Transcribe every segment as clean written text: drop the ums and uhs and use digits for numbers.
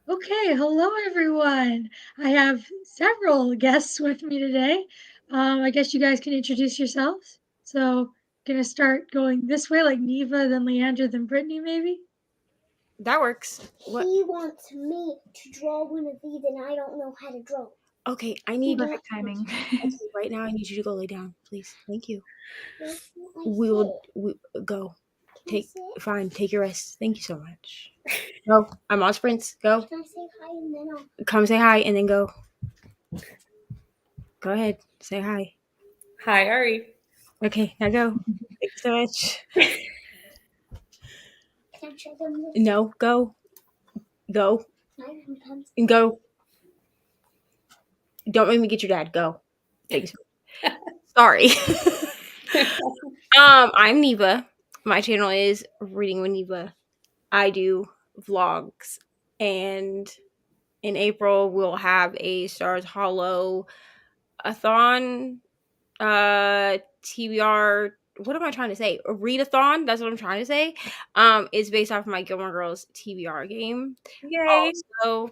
Okay, hello everyone. I have several guests with me today. I guess you guys can introduce yourselves. So, gonna start going this way, like Neva, then Leandra, then Brittany, maybe. That works. What? He wants me to draw one of these, and I don't know how to draw. Okay, I need Perfect timing. okay, right now I need you to go lay down, please. Thank you. Yes, We go. Can I Take sit? fine. Take your rest. Thank you so much. Go. I'm on sprints. Go. Can I say hi and then I'll... Come say hi and then go. Go ahead. Say hi. Hi, Ari. Okay, now go. Thank you so much. Can I show them this? No, go. Go. Sometimes. And go. Don't make me get your dad. Go. Thank you so much. Sorry. I'm Neva. My channel is Reading with Neva. I do vlogs, and in April we'll have a Stars Hollow a-thon, TBR. What am I trying to say? A readathon. That's what I'm trying to say. It's based off of my Gilmore Girls TBR game. Yay. Also,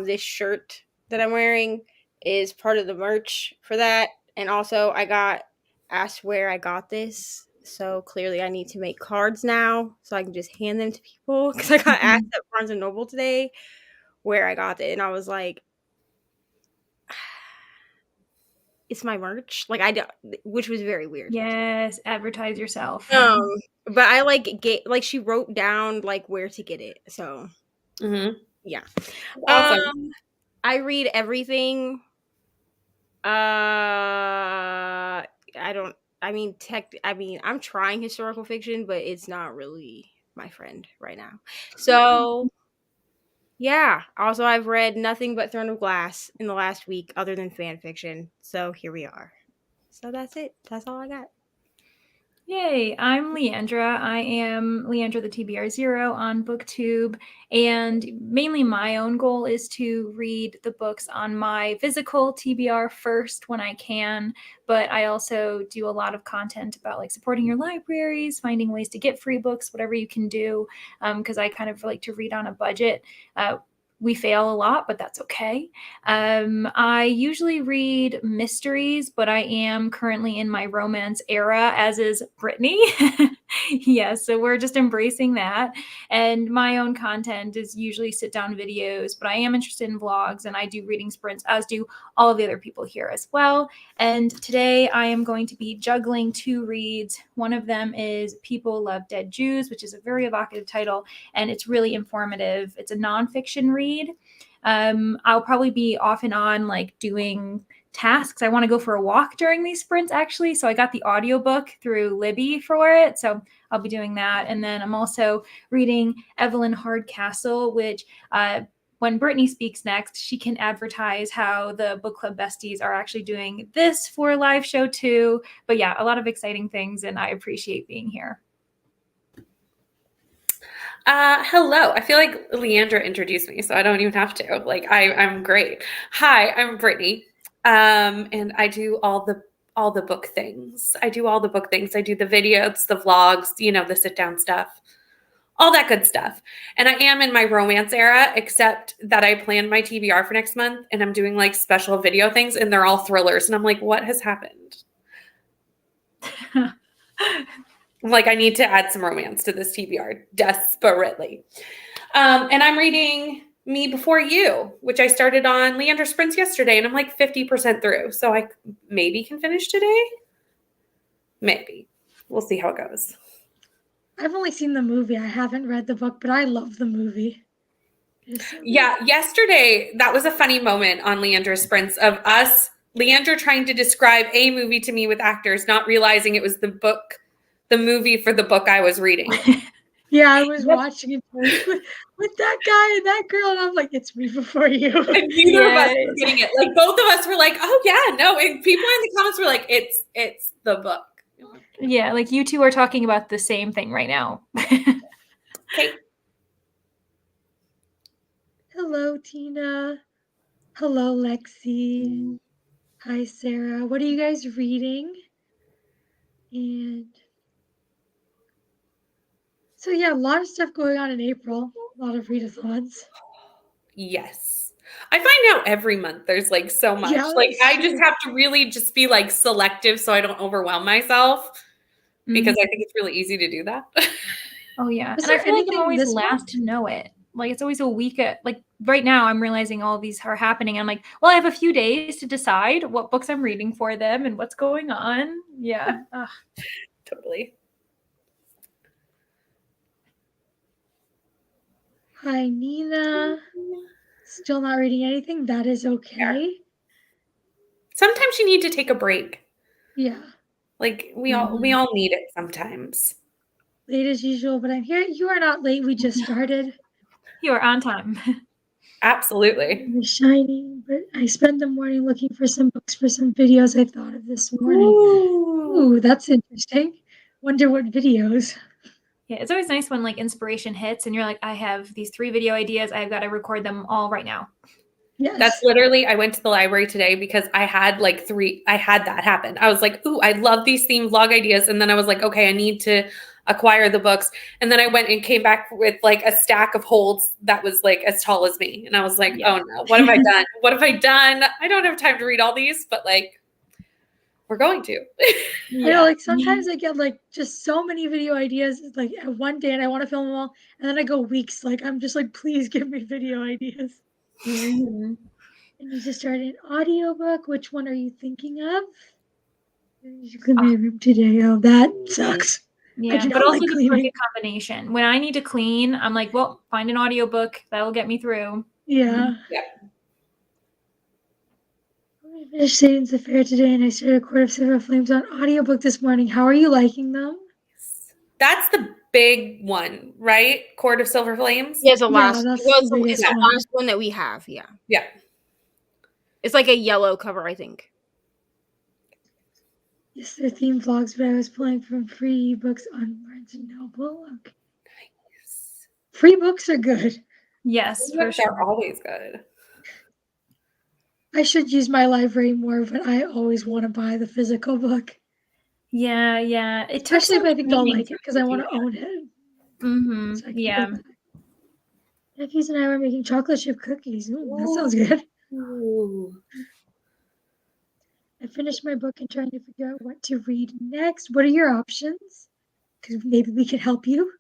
this shirt that I'm wearing is part of the merch for that. And also, I got asked where I got this. So clearly, I need to make cards now so I can just hand them to people. Because I got asked at Barnes and Noble today where I got it. And I was like, it's my merch. Like, I don't, which was very weird. Yes, advertise yourself. But I she wrote down like where to get it. So yeah. Awesome. I read everything. I'm trying historical fiction, but it's not really my friend right now. So yeah. Also, I've read nothing but Throne of Glass in the last week other than fan fiction. So here we are. So that's it. That's all I got. Yay, I'm Leandra. I am Leandra the TBR0 on BookTube, and mainly my own goal is to read the books on my physical TBR first when I can, but I also do a lot of content about like supporting your libraries, finding ways to get free books, whatever you can do, because I kind of like to read on a budget. We fail a lot, but that's okay. I usually read mysteries, but I am currently in my romance era, as is Brittany. Yes, so we're just embracing that. And my own content is usually sit down videos, but I am interested in vlogs and I do reading sprints, as do all of the other people here as well. And today I am going to be juggling two reads. One of them is People Love Dead Jews, which is a very evocative title, and it's really informative. It's a nonfiction read. I'll probably be off and on like doing tasks. I want to go for a walk during these sprints actually. So I got the audiobook through Libby for it. So I'll be doing that. And then I'm also reading Evelyn Hardcastle, which when Brittany speaks next, she can advertise how the book club besties are actually doing this for a live show too. But yeah, a lot of exciting things, and I appreciate being here. Hello. I feel like Leandra introduced me, so I don't even have to. Like, I'm great. Hi, I'm Brittany, and I do all the book things. I do all the book things. I do the videos, the vlogs, the sit down stuff, all that good stuff. And I am in my romance era, except that I planned my TBR for next month, and I'm doing like special video things, and they're all thrillers. And I'm like, what has happened? Like, I need to add some romance to this TBR desperately. And I'm reading Me Before You, which I started on Leander Sprints yesterday, and I'm like 50% through. So I maybe can finish today. Maybe. We'll see how it goes. I've only seen the movie. I haven't read the book, but I love the movie. Yeah, yesterday, that was a funny moment on Leander Sprints of us, Leander trying to describe a movie to me with actors, not realizing it was the movie for the book I was reading. Yeah, I was watching it with that guy and that girl, and I'm like, it's Me Before You. And neither of us were getting it. Like, both of us were like, oh yeah, no. And people in the comments were like, it's the book. Yeah, like you two are talking about the same thing right now. Okay. Hello, Tina. Hello, Lexi. Hi, Sarah. What are you guys reading? And so yeah, a lot of stuff going on in April. A lot of readathons. Yes. I find out every month there's like so much. Yeah, Like that's I just true. have to really just be like selective so I don't overwhelm myself because I think it's really easy to do that. Oh yeah, Was and I there feel like I'm anything always this last month? to know it. Like it's always a week at like right now I'm realizing all of these are happening. I'm like, well, I have a few days to decide what books I'm reading for them and what's going on. Yeah. Ugh. Totally. Hi, Nina. Still not reading anything? That is okay. Sometimes you need to take a break. Yeah. Like we all need it sometimes. Late as usual, but I'm here. You are not late. We just started. You are on time. Absolutely. The Shining, but I spent the morning looking for some books for some videos I thought of this morning. Ooh, that's interesting. Wonder what videos. Yeah, it's always nice when like inspiration hits and you're like, I have these 3 video ideas. I've got to record them all right now. Yes. That's literally, I went to the library today because I had like 3, I had that happen. I was like, ooh, I love these theme vlog ideas. And then I was like, okay, I need to acquire the books. And then I went and came back with like a stack of holds that was like as tall as me. And I was like, Yeah. oh no, what have I done? What have I done? I don't have time to read all these, but like, we're going to. I know, like sometimes I get like just so many video ideas like at one day and I want to film them all, and then I go weeks like I'm just like, please give me video ideas. Mhm. I need to start an audiobook. Which one are you thinking of? You clean my room today. Oh, that sucks. I Yeah, do but not also like the cleaning. perfect combination. When I need to clean, I'm like, well, find an audiobook that'll get me through. Yeah. Yeah. I finished Satan's Affair today and I started Court of Silver Flames on audiobook this morning. How are you liking them? That's the big one, right? Court of Silver Flames? Yeah, it's the Yeah, last. that's Well, the it's biggest the one. last one that we have. Yeah, Yeah. it's like a yellow cover, I think. Yes, they're theme vlogs, but I was pulling from free books on Barnes and Noble. Okay. Free books are good. Yes, for Books sure. are always good. I should use my library more, but I always want to buy the physical book. Yeah, yeah. It took Especially if some I think I'll training like it, because I want to own it. Mm-hmm. So I can Yeah. go back. Nephews and I were making chocolate chip cookies. Ooh, that sounds good. Ooh. I finished my book and trying to figure out what to read next. What are your options? Because maybe we could help you.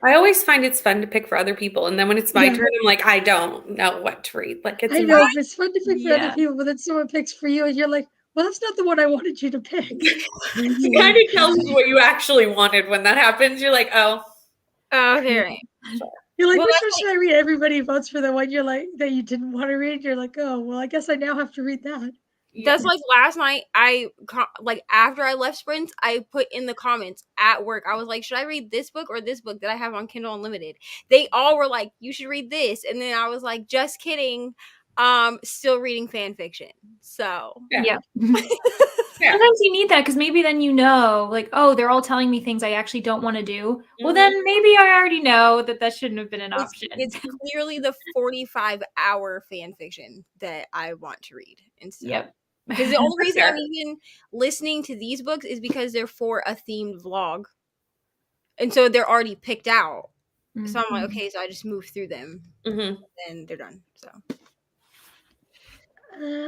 I always find it's fun to pick for other people. And then when it's my Yeah. turn, I'm like, I don't know what to read. Like it's I know, but it's fun to pick for other Yeah. people, but then someone picks for you and you're like, well, that's not the one I wanted you to pick. It kind of tells you what you actually wanted when that happens. You're like, oh, Okay. You're like, Well, which that's one should I read? Everybody votes for the one you're like that you didn't want to read. You're like, oh, well, I guess I now have to read that. That's like last night. Like after I left Sprints, I put in the comments at work. I was like, should I read this book or this book that I have on Kindle Unlimited? They all were like, you should read this, and then I was like, just kidding. Still reading fan fiction. So Yeah. Yeah. Yeah. Sometimes you need that because maybe then you know, like, oh, they're all telling me things I actually don't want to do. Well, then maybe I already know that that shouldn't have been an option. it's clearly the 45-hour fan fiction that I want to read instead. Yep. Because the only reason Fair. I'm even listening to these books is because they're for a themed vlog. And so they're already picked out. So I'm like, okay, so I just move through them Mm-hmm. and they're done. So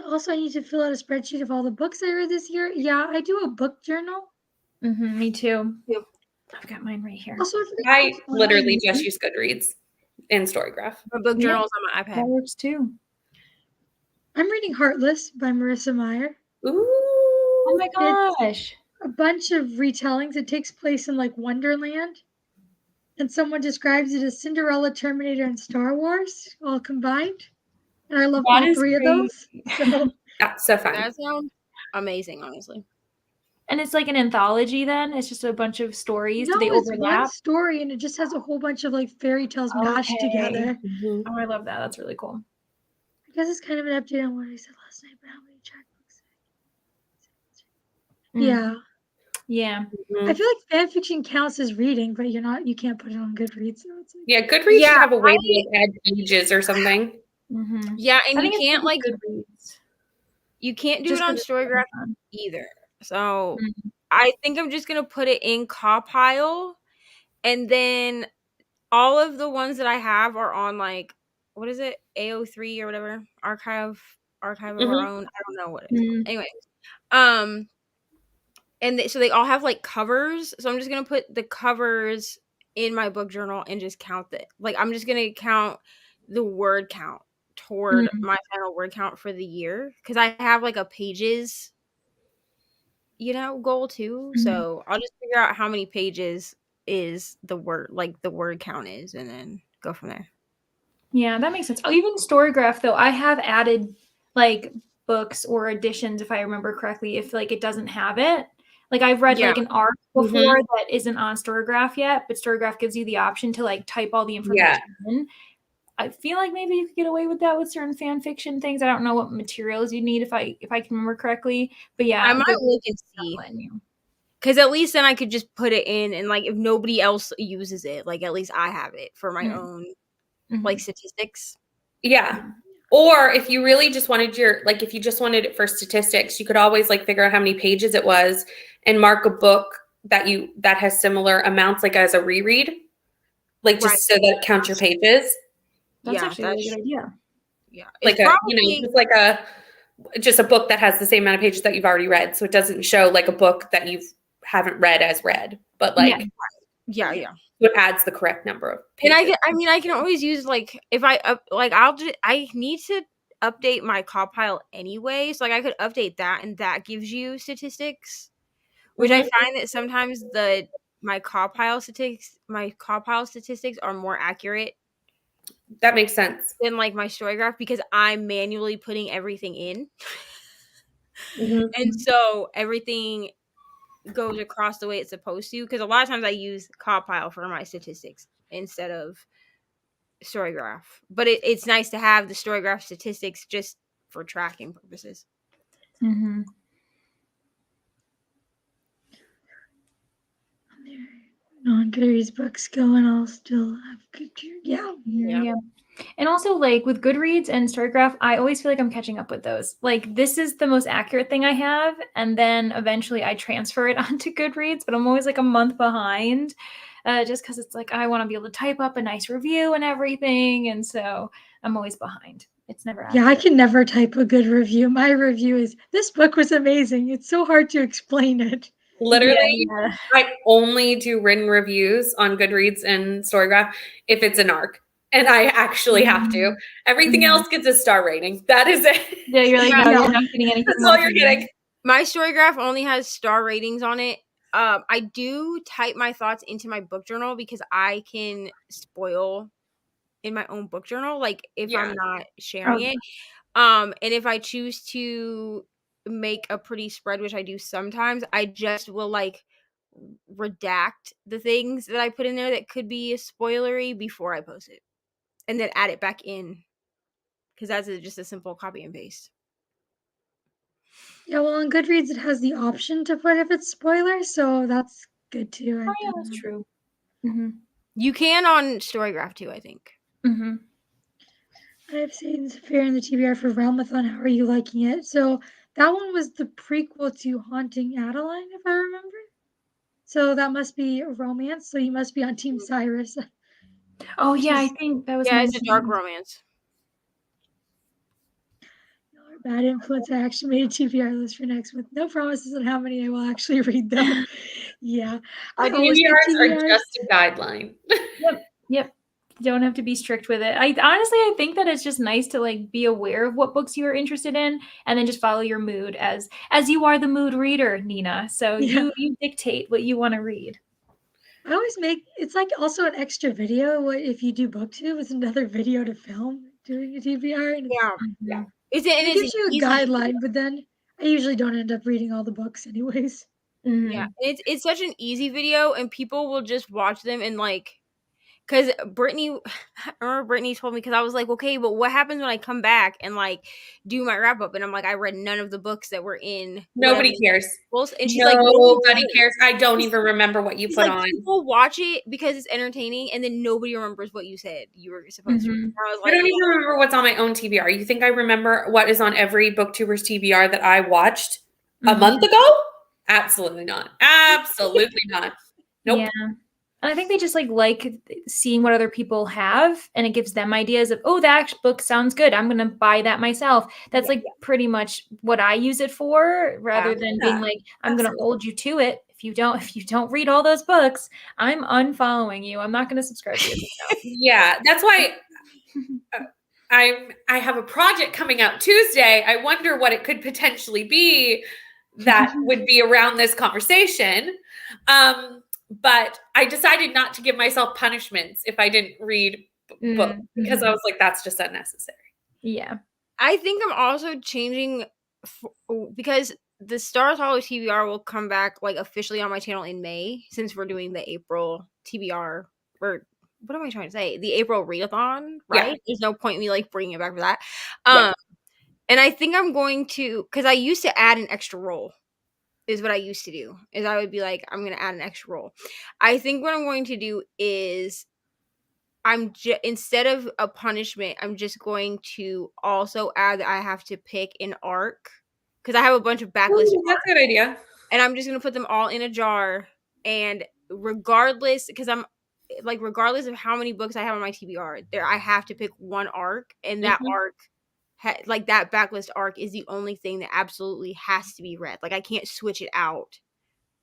Also, I need to fill out a spreadsheet of all the books I read this year. Yeah, I do a book journal. Me too. Yep. I've got mine right here. Also, I literally just use Goodreads and Storygraph. my book Yeah. journals on my That iPad. works too. I'm reading Heartless by Marissa Meyer. Ooh. Oh my gosh. A bunch of retellings. It takes place in like Wonderland. And someone describes it as Cinderella, Terminator, and Star Wars all combined. And I love That all is 3 of those. So That's so fun. That sounds amazing, honestly. And it's like an anthology then? It's just a bunch of stories. no, Do they it's one overlap? story and it just has a whole bunch of like fairy tales mashed Okay. together. Mhm. Oh, I love that. That's really cool. I guess it's kind of an update on what I said last night, but how many track books? Mm. Yeah. Yeah. I feel like fan fiction counts as reading, but you can't put it on Goodreads. So it's like, Yeah, Goodreads should Yeah, have a way to like, add pages or something. Mm-hmm. Yeah, and I you think can't like Goodreads. you can't do Just it on 'cause it's Storygraph fun. either. So Mhm. I think I'm just gonna put it in Compile, and then all of the ones that I have are on like what is it? AO3 or whatever. Archive of Mhm. our own. I don't know what it's called. Mm. Anyway, and so they all have like covers. So I'm just gonna put the covers in my book journal and just count it. Like I'm just gonna count the word count toward my final word count for the year because I have like a pages, goal too. Mhm. So I'll just figure out how many pages is the word count is, and then go from there. Yeah, that makes sense. Oh, even Storygraph though, I have added like books or editions if I remember correctly. If like it doesn't have it, like I've read like an arc before that isn't on Storygraph yet, but Storygraph gives you the option to like type all the information in. I feel like maybe you could get away with that with certain fan fiction things. I don't know what materials you need if I can remember correctly, but yeah, I might look and see. Because at least then I could just put it in, and like if nobody else uses it, like at least I have it for my own like statistics. Yeah. Or if you really just wanted if you just wanted it for statistics, you could always like figure out how many pages it was and mark a book that has similar amounts like as a reread, like just so that it counts your pages. That's actually a really good idea. Yeah. Like just a book that has the same amount of pages that you've already read. So it doesn't show like a book that you haven't read as read, but like, yeah. It adds the correct number of pages. And I can always use like if I I need to update my CawPile anyway, so like I could update that, and that gives you statistics, which I find that sometimes my CawPile statistics are more accurate. That makes sense. Than like my Storygraph because I'm manually putting everything in, and so everything goes across the way it's supposed to, because a lot of times I use CawPile for my statistics instead of Storygraph, but it's nice to have the Storygraph statistics just for tracking purposes. On Goodreads books going, I'll still have good. Yeah. And also, like with Goodreads and Storygraph, I always feel like I'm catching up with those. Like this is the most accurate thing I have, and then eventually I transfer it onto Goodreads, but I'm always like a month behind, just because it's like I want to be able to type up a nice review and everything, and so I'm always behind. It's never accurate. Yeah, I can never type a good review. My review is, "This book was amazing." It's so hard to explain it. Literally, I only do written reviews on Goodreads and Storygraph if it's an arc. And I actually have to. Everything else gets a star rating. That is it. Yeah, you're like, no, you're not getting anything. That's all you're getting. My Storygraph only has star ratings on it. I do type my thoughts into my book journal because I can spoil in my own book journal, like if I'm not sharing it. And if I choose to make a pretty spread, which I do sometimes, I just will like redact the things that I put in there that could be spoilery before I post it, and then add it back in, because that's just a simple copy and paste. Yeah, well, on Goodreads it has the option to put if it's spoilers, so that's good too. Oh yeah, that's true. You can on Storygraph too, I think. I've seen Fear in the TBR for Realmathon. How are you liking it? So that one was the prequel to Haunting Adeline, if I remember. So that must be a romance. So you must be on Team Cyrus. Oh yeah, I think that was. Yeah, it's a dark romance. Bad influence. I actually made a TBR list for next month. No promises on how many I will actually read, though. Yeah, TBRs are just a guideline. Yep. You don't have to be strict with it. I think that it's just nice to like be aware of what books you are interested in, and then just follow your mood as you are the mood reader, Nina. So you dictate what you want to read. I always make it's like also an extra video. What if you do BookTube? It's another video to film doing a TBR. And It gives you a guideline, but then I usually don't end up reading all the books anyways. Yeah, it's such an easy video, and people will just watch them and like. Because I remember Brittany told me, because I was like, okay, but what happens when I come back and like do my wrap up? And I'm like, I read none of the books that were in. Nobody cares. And she's nobody cares. I don't even remember what you put on. People watch it because it's entertaining, and then nobody remembers what you said you were supposed to. I was like, I don't even remember what's on my own TBR. You think I remember what is on every booktuber's TBR that I watched a month ago? Absolutely not. Absolutely not. Nope. Yeah. And I think they just like seeing what other people have, and it gives them ideas of, oh, that book sounds good. I'm going to buy that myself. That's like pretty much what I use it for, rather than being like, I'm going to hold you to it. If you don't read all those books, I'm unfollowing you. I'm not going to subscribe to you. Yeah, that's why I have a project coming out Tuesday. I wonder what it could potentially be that would be around this conversation. But I decided not to give myself punishments if I didn't read books, because I was like, that's just unnecessary. Yeah. I think I'm also changing because the Star Hollow TBR will come back like officially on my channel in May, since we're doing the April TBR, or what am I trying to say? The April readathon, right? Yeah. There's no point in me like bringing it back for that. And I think I'm going to, because I used to add an extra roll. Is what I used to do. Is I would be like, I'm going to add an extra roll. I think what I'm going to do is instead of a punishment, I'm just going to also add that I have to pick an arc, because I have a bunch of backlist. Ooh, that's a good idea. And I'm just going to put them all in a jar, and regardless, because I'm like, regardless of how many books I have on my TBR, I have to pick one arc, and that arc, like that backlist arc, is the only thing that absolutely has to be read. Like, I can't switch it out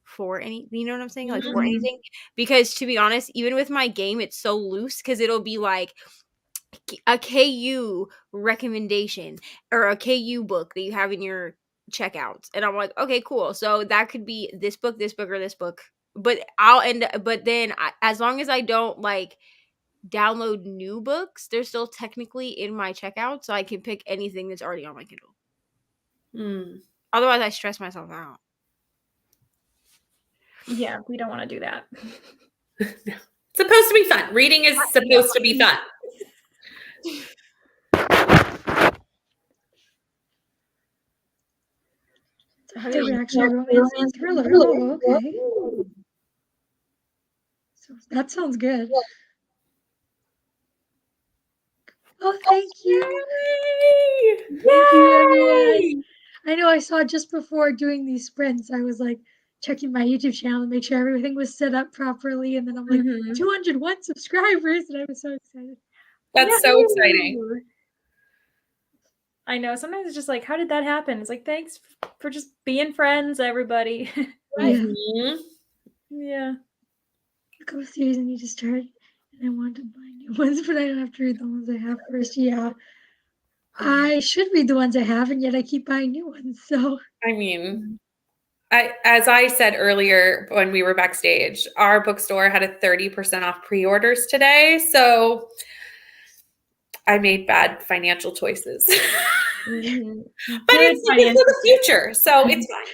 for any, you know what I'm saying? Like, for anything. Because to be honest, even with my game, it's so loose, because it'll be like a KU recommendation or a KU book that you have in your checkouts, and I'm like, okay, cool. So that could be this book, or this book. But then as long as I don't like download new books, they're still technically in my checkout, so I can pick anything that's already on my Kindle. Otherwise, I stress myself out. Yeah, we don't want to do that. It's supposed to be fun. Reading is supposed to be fun. Actually, romance and thriller. Oh, okay. So that sounds good. Oh, thank you. Yay! Thank you, everyone. I know I saw just before doing these sprints, I was like checking my YouTube channel to make sure everything was set up properly. And then I'm like, 201 subscribers. And I was so excited. That's so exciting. I know. Sometimes it's just like, how did that happen? It's like, thanks for just being friends, everybody. Yeah. A couple series I need to start. And I want to buy new ones, but I don't have to read the ones I have first. Yeah. I should read the ones I have, and yet I keep buying new ones. So I mean, as I said earlier when we were backstage, our bookstore had a 30% off pre-orders today. So I made bad financial choices. But it's for the future, so it's fine.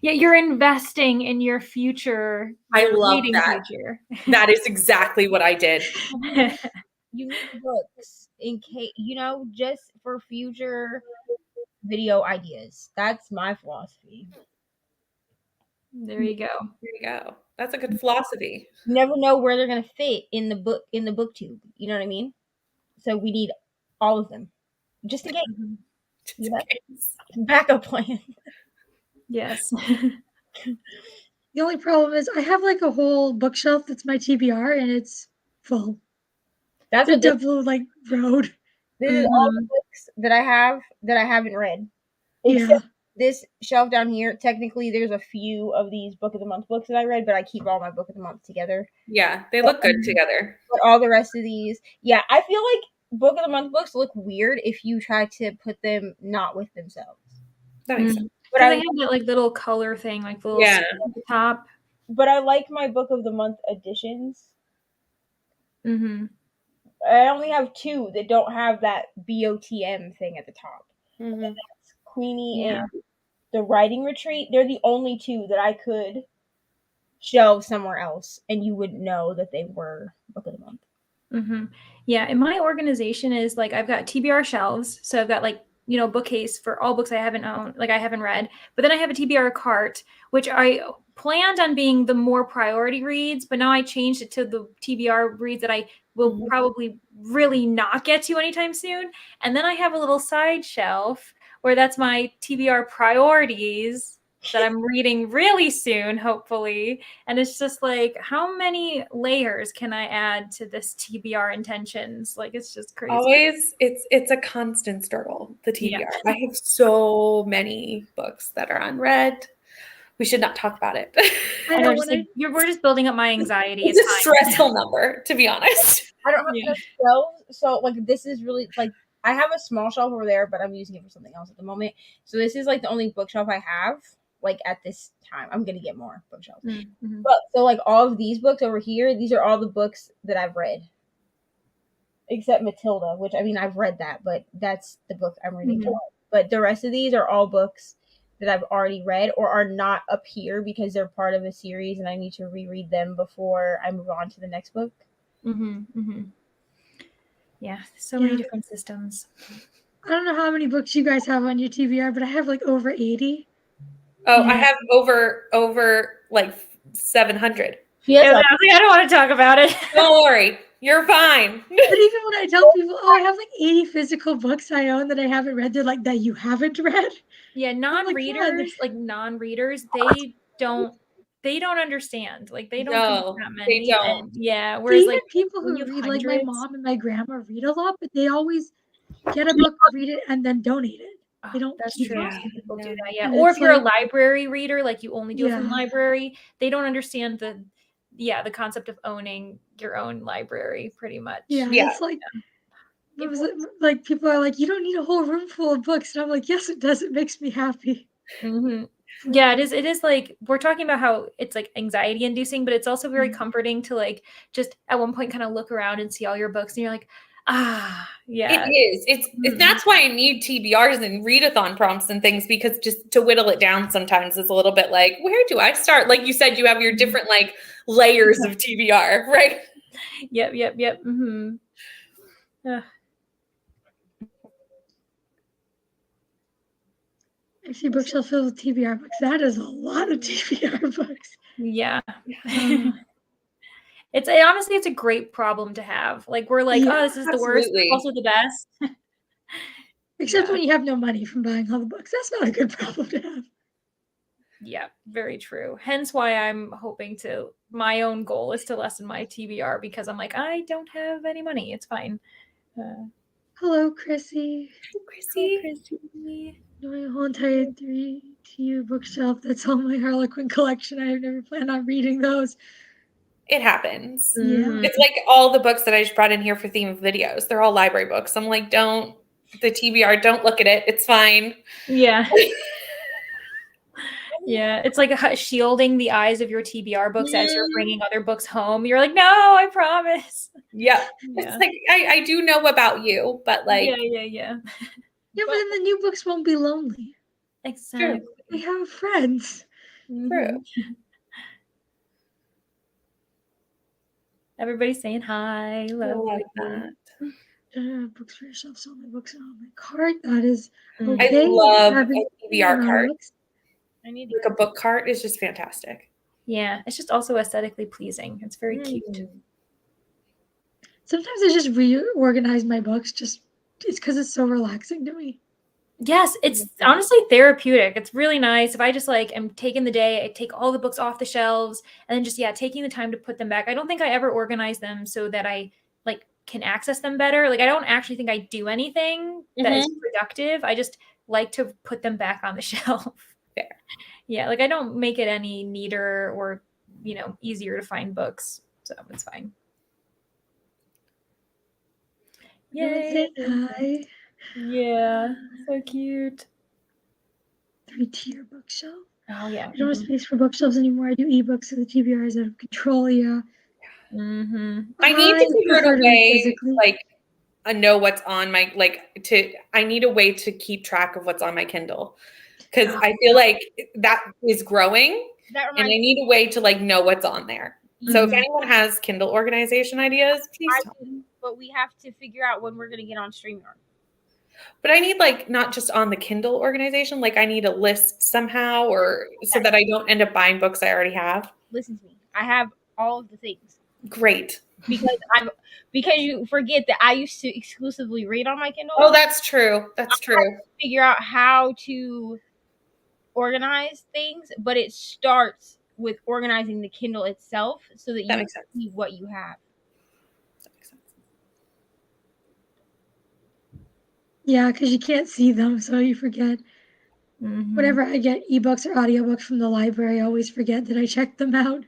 Yeah, you're investing in your future. I love that. Future. That is exactly what I did. You need books in case, just for future video ideas. That's my philosophy. There you go. There you go. That's a good philosophy. You never know where they're gonna fit in the booktube. You know what I mean? So we need all of them, just in case. Backup plan. Yes. The only problem is I have like a whole bookshelf that's my TBR, and it's full. That's a double road. This is all the books that I have that I haven't read. Except this shelf down here. Technically, there's a few of these Book of the Month books that I read, but I keep all my Book of the Month together. Yeah, they look good together. But all the rest of these, I feel like Book of the Month books look weird if you try to put them not with themselves. That makes sense. But I have that little color thing, like the little at the top. But I like my Book of the Month editions. Mm-hmm. I only have two that don't have that BOTM thing at the top. And that's Queenie and the Writing Retreat. They're the only two that I could shelve somewhere else, and you wouldn't know that they were Book of the Month. Mm-hmm. Yeah, and my organization is I've got TBR shelves, so I've got bookcase for all books I haven't owned, I haven't read. But then I have a TBR cart, which I planned on being the more priority reads, but now I changed it to the TBR reads that I will probably really not get to anytime soon. And then I have a little side shelf where that's my TBR priorities, that I'm reading really soon, hopefully. And it's just like, how many layers can I add to this TBR intentions? Like, it's just crazy. Always, it's a constant struggle, the TBR. Yeah. I have so many books that are unread. We should not talk about it. I I know know, just like, we're just building up my anxiety. It's a fine. stressful number, to be honest. I don't have Yeah. enough shelves, so like this is really like I have a small shelf over there, but I'm using it for something else at the moment. So this is like the only bookshelf I have. Like at this time, I'm gonna get more bookshelves. Mm-hmm. But so like all of these books over here, these are all the books that I've read, except Matilda, which I mean I've read that, but that's the book I'm reading. Mhm. But the rest of these are all books that I've already read or are not up here because they're part of a series and I need to reread them before I move on to the next book. Mm-hmm. Mm-hmm. Yeah, so many Yeah. different systems. I don't know how many books you guys have on your TBR, but I have like over 80. Oh, I Yeah. have over like 700. She has Yeah, like, I don't want to talk about it. Don't worry, you're fine. But even when I tell people, oh, I have like 80 physical books I own that I haven't read, they're like, that you haven't read? Yeah, non-readers, they don't understand. Like they don't No, think that they many. don't. And yeah, But whereas even like people when who you have read, like my hundreds- mom and my grandma read a lot, but they always get a book, read it, and then donate it. Oh, They don't that's keep true. it. Some people do Yeah. that, yeah. And Or it's if you're like- a library reader, like you only do it from Yeah. library, they don't understand the concept of owning your own library, pretty much. Yeah, Yeah. it's like, what was it? Like people are like, you don't need a whole room full of books, and I'm like, yes, it does. It makes me happy. Mhm. Yeah, it is. It is like we're talking about how it's like anxiety inducing, but it's also very Mhm. comforting to like just at one point kind of look around and see all your books, and you're like, yeah. It is. It's that's why I need TBRs and readathon prompts and things, because just to whittle it down sometimes is a little bit like, where do I start? Like you said, you have your different like layers of TBR, right? Yep. Mm-hmm. I see bookshelf filled with TBR books. That is a lot of TBR books. Yeah. Um, Honestly, it's a great problem to have. Like we're like, Yeah, oh, this is the worst, absolutely. also the best. except Yeah. when you have no money from buying all the books. That's not a good problem to have. Yeah, very true. Hence why I'm hoping to, my own goal is to lessen my TBR because I'm like, I don't have any money. It's fine. Hello, Chrissy. Chrissy. Chrissy. Doing a whole entire 3-tier bookshelf. That's all my Harlequin collection. I have never planned on reading those. It happens. Yeah. It's like all the books that I just brought in here for theme videos. They're all library books. I'm like, the TBR, don't look at it. It's fine. Yeah. Yeah, it's like shielding the eyes of your TBR books as you're bringing other books home. You're like, no, I promise. Yeah. Yeah. It's like, I do know about you, but like, Yeah. Yeah, but then the new books won't be lonely. Exactly. They have friends. true. Everybody's saying hi. I Love love you. that. Books for yourself, so my books are on my cart. That is Mhm. I okay. love Having a TBR cart. books. I need Like a book cart is just fantastic. Yeah, it's just also aesthetically pleasing. It's very cute. Sometimes I just reorganize my books. It's because it's so relaxing to me. Yes, it's honestly therapeutic. It's really nice. If I just like am taking the day, I take all the books off the shelves and then just taking the time to put them back. I don't think I ever organize them so that I like can access them better. Like I don't actually think I do anything that is productive. I just like to put them back on the shelf. Fair. Yeah, like I don't make it any neater or easier to find books. So it's fine. Yay. Hi. Yeah, so cute. 3-tier bookshelf. Oh yeah. I don't have space for bookshelves anymore. I do ebooks, so the TBR is out of control. Yeah. Mm-hmm. I need to figure prefer out a to read way, physically. like, I know what's on my, I need a way to keep track of what's on my Kindle. Because I feel like that is growing, that and I reminds need a way to, like, know what's on there. So if Mhm. anyone has Kindle organization ideas, please I tell me. do, but we have to figure out when we're gonna get on StreamYard. But I need, like, not just on the Kindle organization, like, I need a list somehow, or so that I don't end up buying books I already have. Listen to me. I have all of the things Great. because you forget that I used to exclusively read on my Kindle. Oh, that's true. That's true. Figure out how to organize things, but it starts with organizing the Kindle itself so that That you makes sense. see what you have. That makes sense. Yeah, because you can't see them, so you forget. Mhm. Whenever I get ebooks or audiobooks from the library, I always forget that I checked them out.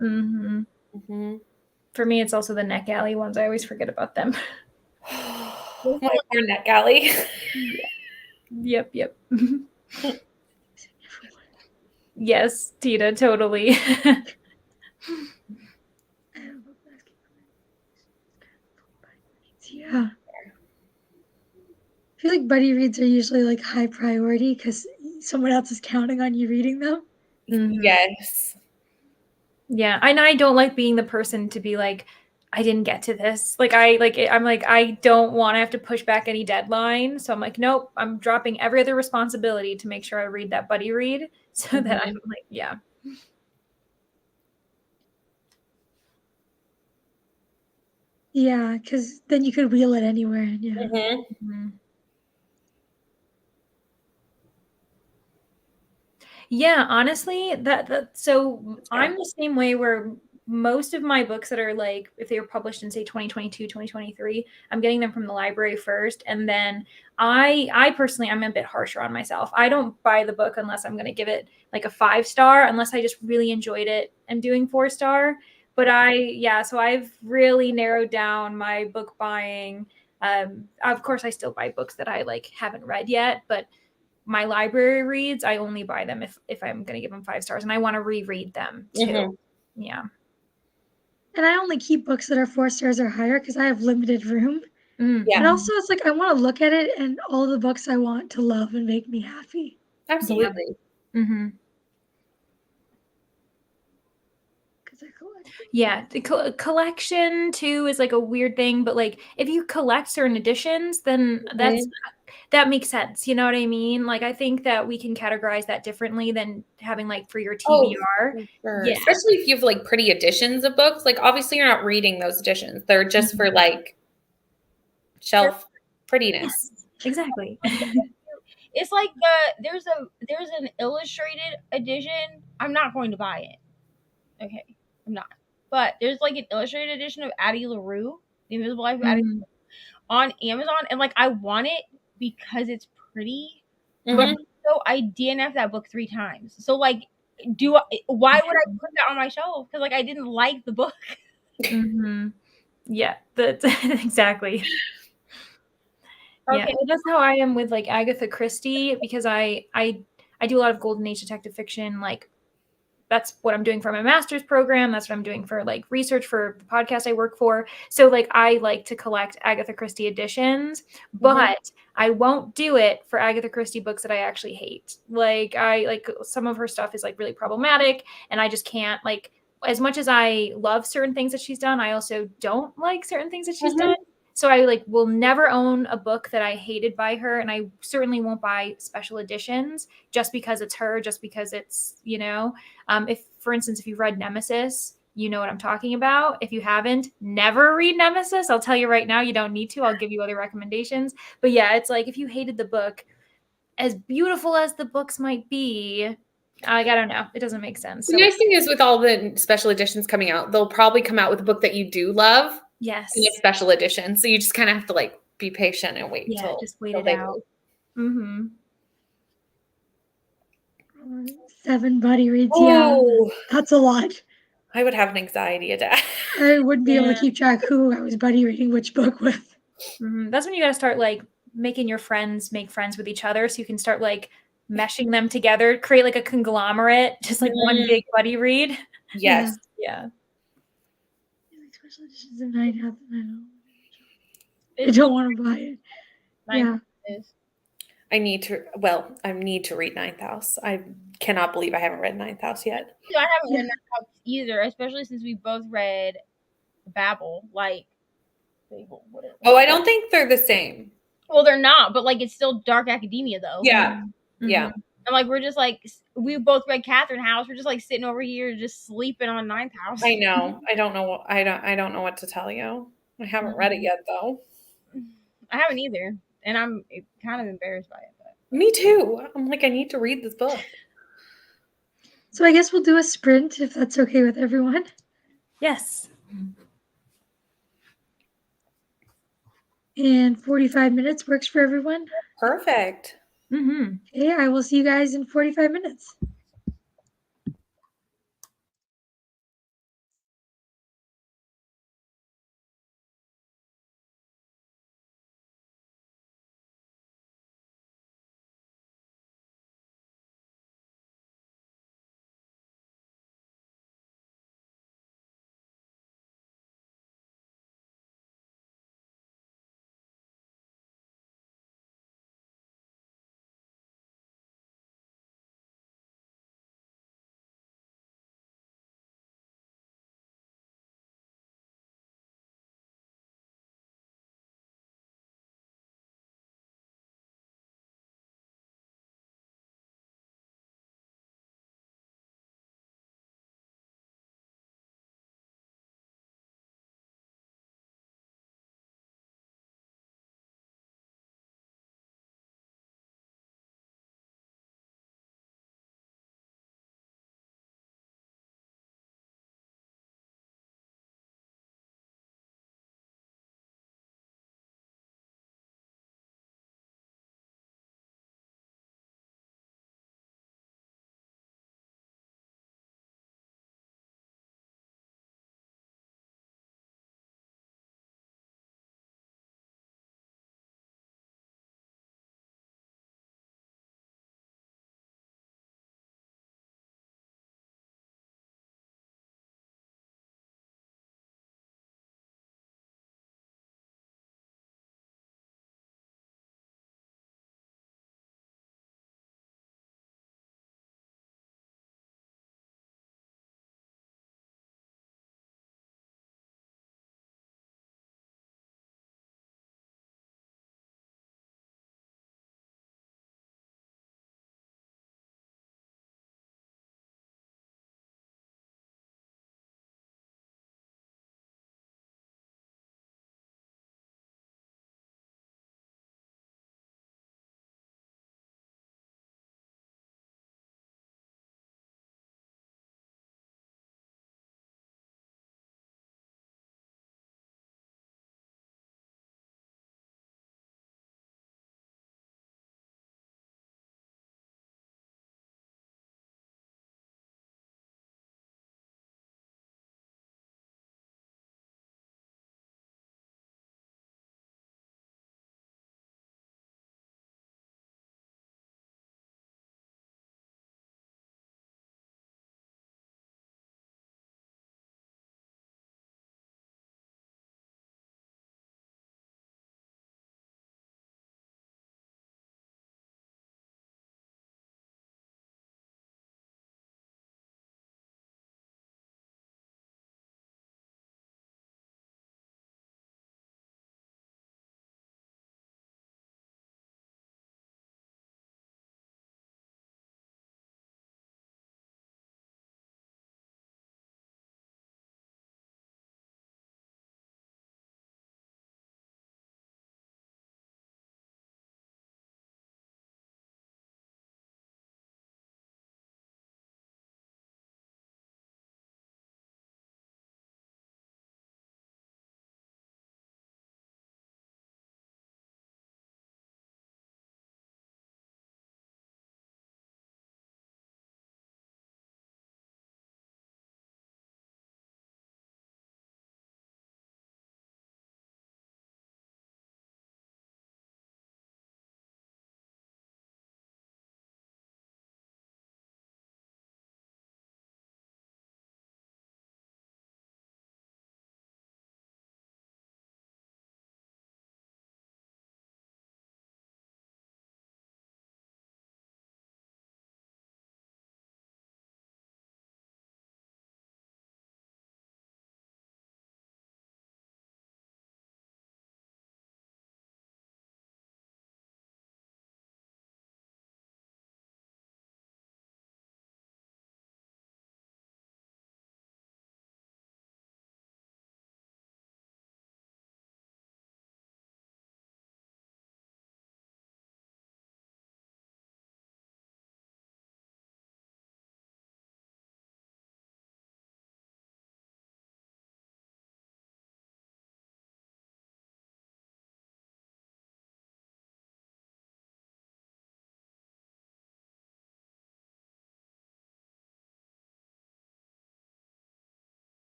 Mhm. Mm-hmm. For me, it's also the NetGalley ones. I always forget about them. My poor NetGalley. Yep. Yes, Tina, totally. Yeah. I feel like buddy reads are usually like high priority because someone else is counting on you reading them. Mhm. Yes. Yeah, and I don't like being the person to be like, I didn't get to this. I'm like, I don't want to have to push back any deadline. So I'm like, nope, I'm dropping every other responsibility to make sure I read that buddy read so that I'm like, yeah. Yeah, because then you could wheel it anywhere. Yeah. Mm-hmm. Mhm. Yeah, honestly, so I'm the same way where most of my books that are like if they were published in say 2022, 2023, I'm getting them from the library first and then I personally I'm a bit harsher on myself. I don't buy the book unless I'm going to give it like a 5-star unless I just really enjoyed it and doing 4-star. But so I've really narrowed down my book buying. Of course I still buy books that I like haven't read yet, but my library reads, I only buy them if I'm going to give them 5 stars and I want to reread them too. Mm-hmm. Yeah. And I only keep books that are 4 stars or higher because I have limited room. Mm. Yeah. And also, it's like I want to look at it and all the books I want to love and make me happy. Absolutely. Mm-hmm. Because I collect. Yeah, the collection too is like a weird thing, but like if you collect certain editions, then that makes sense. You know what I mean? Like I think that we can categorize that differently than having like for your Oh, TBR. for sure. Yeah. Especially if you have like pretty editions of books. Like obviously you're not reading those editions. They're just for like shelf prettiness. Exactly. It's like there's an illustrated edition. I'm not going to buy it. Okay, I'm not. But there's like an illustrated edition of Addie LaRue, The Invisible Life of Addie Mhm. on Amazon, and like I want it because it's pretty. Mhm. But so I DNF that book 3 times. So like, why would I put that on my shelf? Because like I didn't like the book. Mhm. Yeah, that's exactly. Yeah, Okay. well, that's how I am with like Agatha Christie because I do a lot of golden age detective fiction. Like that's what I'm doing for my master's program. That's what I'm doing for like research for the podcast I work for. So like I like to collect Agatha Christie editions, but I won't do it for Agatha Christie books that I actually hate. Like I like some of her stuff is like really problematic and I just can't like as much as I love certain things that she's done, I also don't like certain things that she's done. So I like will never own a book that I hated by her and I certainly won't buy special editions just because it's her, just because it's, you know, if, for instance, if you've read Nemesis, you know what I'm talking about. If you haven't, never read Nemesis. I'll tell you right now, you don't need to. I'll give you other recommendations. But yeah, it's like if you hated the book, as beautiful as the books might be, I don't know. It doesn't make sense. The So, nice thing is with all the special editions coming out, they'll probably come out with a book that you do love yes. in a special edition. So you just kind of have to like be patient and wait Yeah, till just wait till it they out. do. Mm-hmm. 7 buddy reads. Oh, Yeah, that's a lot. I would have an anxiety attack. I wouldn't be able to keep track who I was buddy reading which book with. Mm-hmm. That's when you got to start like making your friends make friends with each other so you can start like meshing them together, create like a conglomerate, just like one big buddy read. Yes. Yeah. Special editions of 9,000. I don't want to buy it. Yeah. I need to read Ninth House. I cannot believe I haven't read Ninth House yet. I haven't read that book either, especially since we both read Babel. Like, Oh, I don't think they're the same. well, they're not, but like it's still dark academia though. Yeah. Mm-hmm. Yeah. And like we're just like we both read Catherine House. We're just like sitting over here just sleeping on Ninth House. I know. I don't know what to tell you. I haven't read it yet though. I haven't either, and I'm kind of embarrassed by it. But Me too. I'm like, I need to read this book. So I guess we'll do a sprint if that's okay with everyone. Yes. And 45 minutes works for everyone. Perfect. Mm-hmm. Okay, I will see you guys in 45 minutes.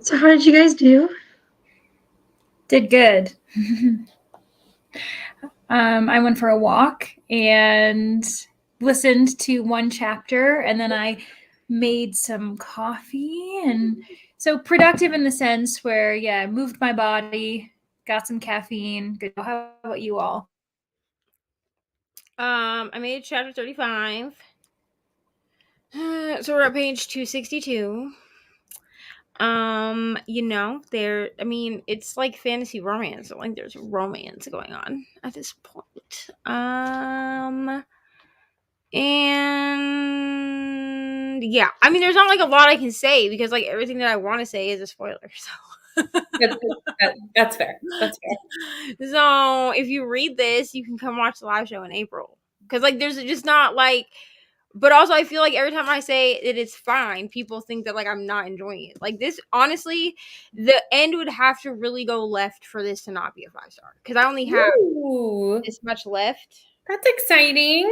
So how did you guys do? Did good. I went for a walk and listened to one chapter, and then I made some coffee, and so productive in the sense where, yeah, moved my body, got some caffeine. Good. How about you all? I made chapter 35. So we're at page 262. It's like fantasy romance. Like there's romance going on at this point. And yeah, I mean, there's not like a lot I can say because like everything that I want to say is a spoiler. So That's fair. That's fair. So if you read this, you can come watch the live show in April because like there's just not like. But also, I feel like every time I say that it's fine, people think that like I'm not enjoying it. Like this, honestly, the end would have to really go left for this to not be a 5-star because I only have Ooh, this much left, that's exciting.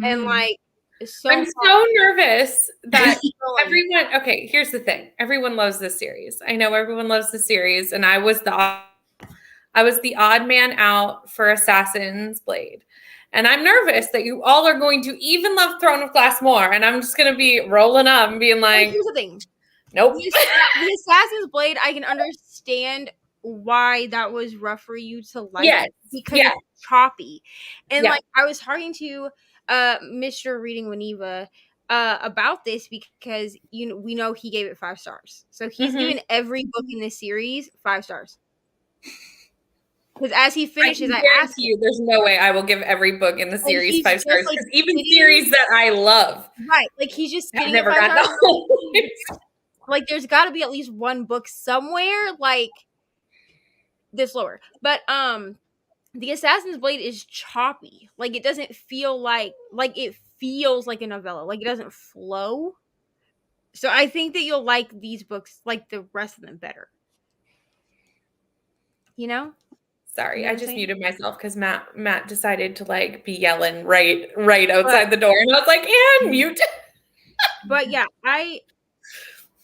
and like so I'm so nervous that everyone. everyone. Okay, here's the thing. Everyone loves this series. I know everyone loves the series, and I was the odd man out for Assassin's Blade. And I'm nervous that you all are going to even love Throne of Glass more. And I'm just going to be rolling up and being like, Here's the thing. nope. The Assassin's Blade, I can understand why that was rough for you to like. Yes. Because Yes. it's choppy. And Yeah. like I was talking to Mr. Reading Waniva about this because we know he gave it 5 stars. So he's given every book in this series 5 stars. Because as he finishes, I asked you, there's no way I will give every book in the series he's 5 stars. just, like, Because even sitting- series that I love, right, like he's just I've sitting never at 5 got stars. that. Like there's got to be at least one book somewhere like this lower. But the Assassin's Blade is choppy. Like it doesn't feel like it feels like a novella. Like it doesn't flow. So I think that you'll like these books, like the rest of them, better. You know? Sorry, You know I what I'm just saying? muted myself because Matt decided to like be yelling right outside the door, and I was like, and mute. But yeah, I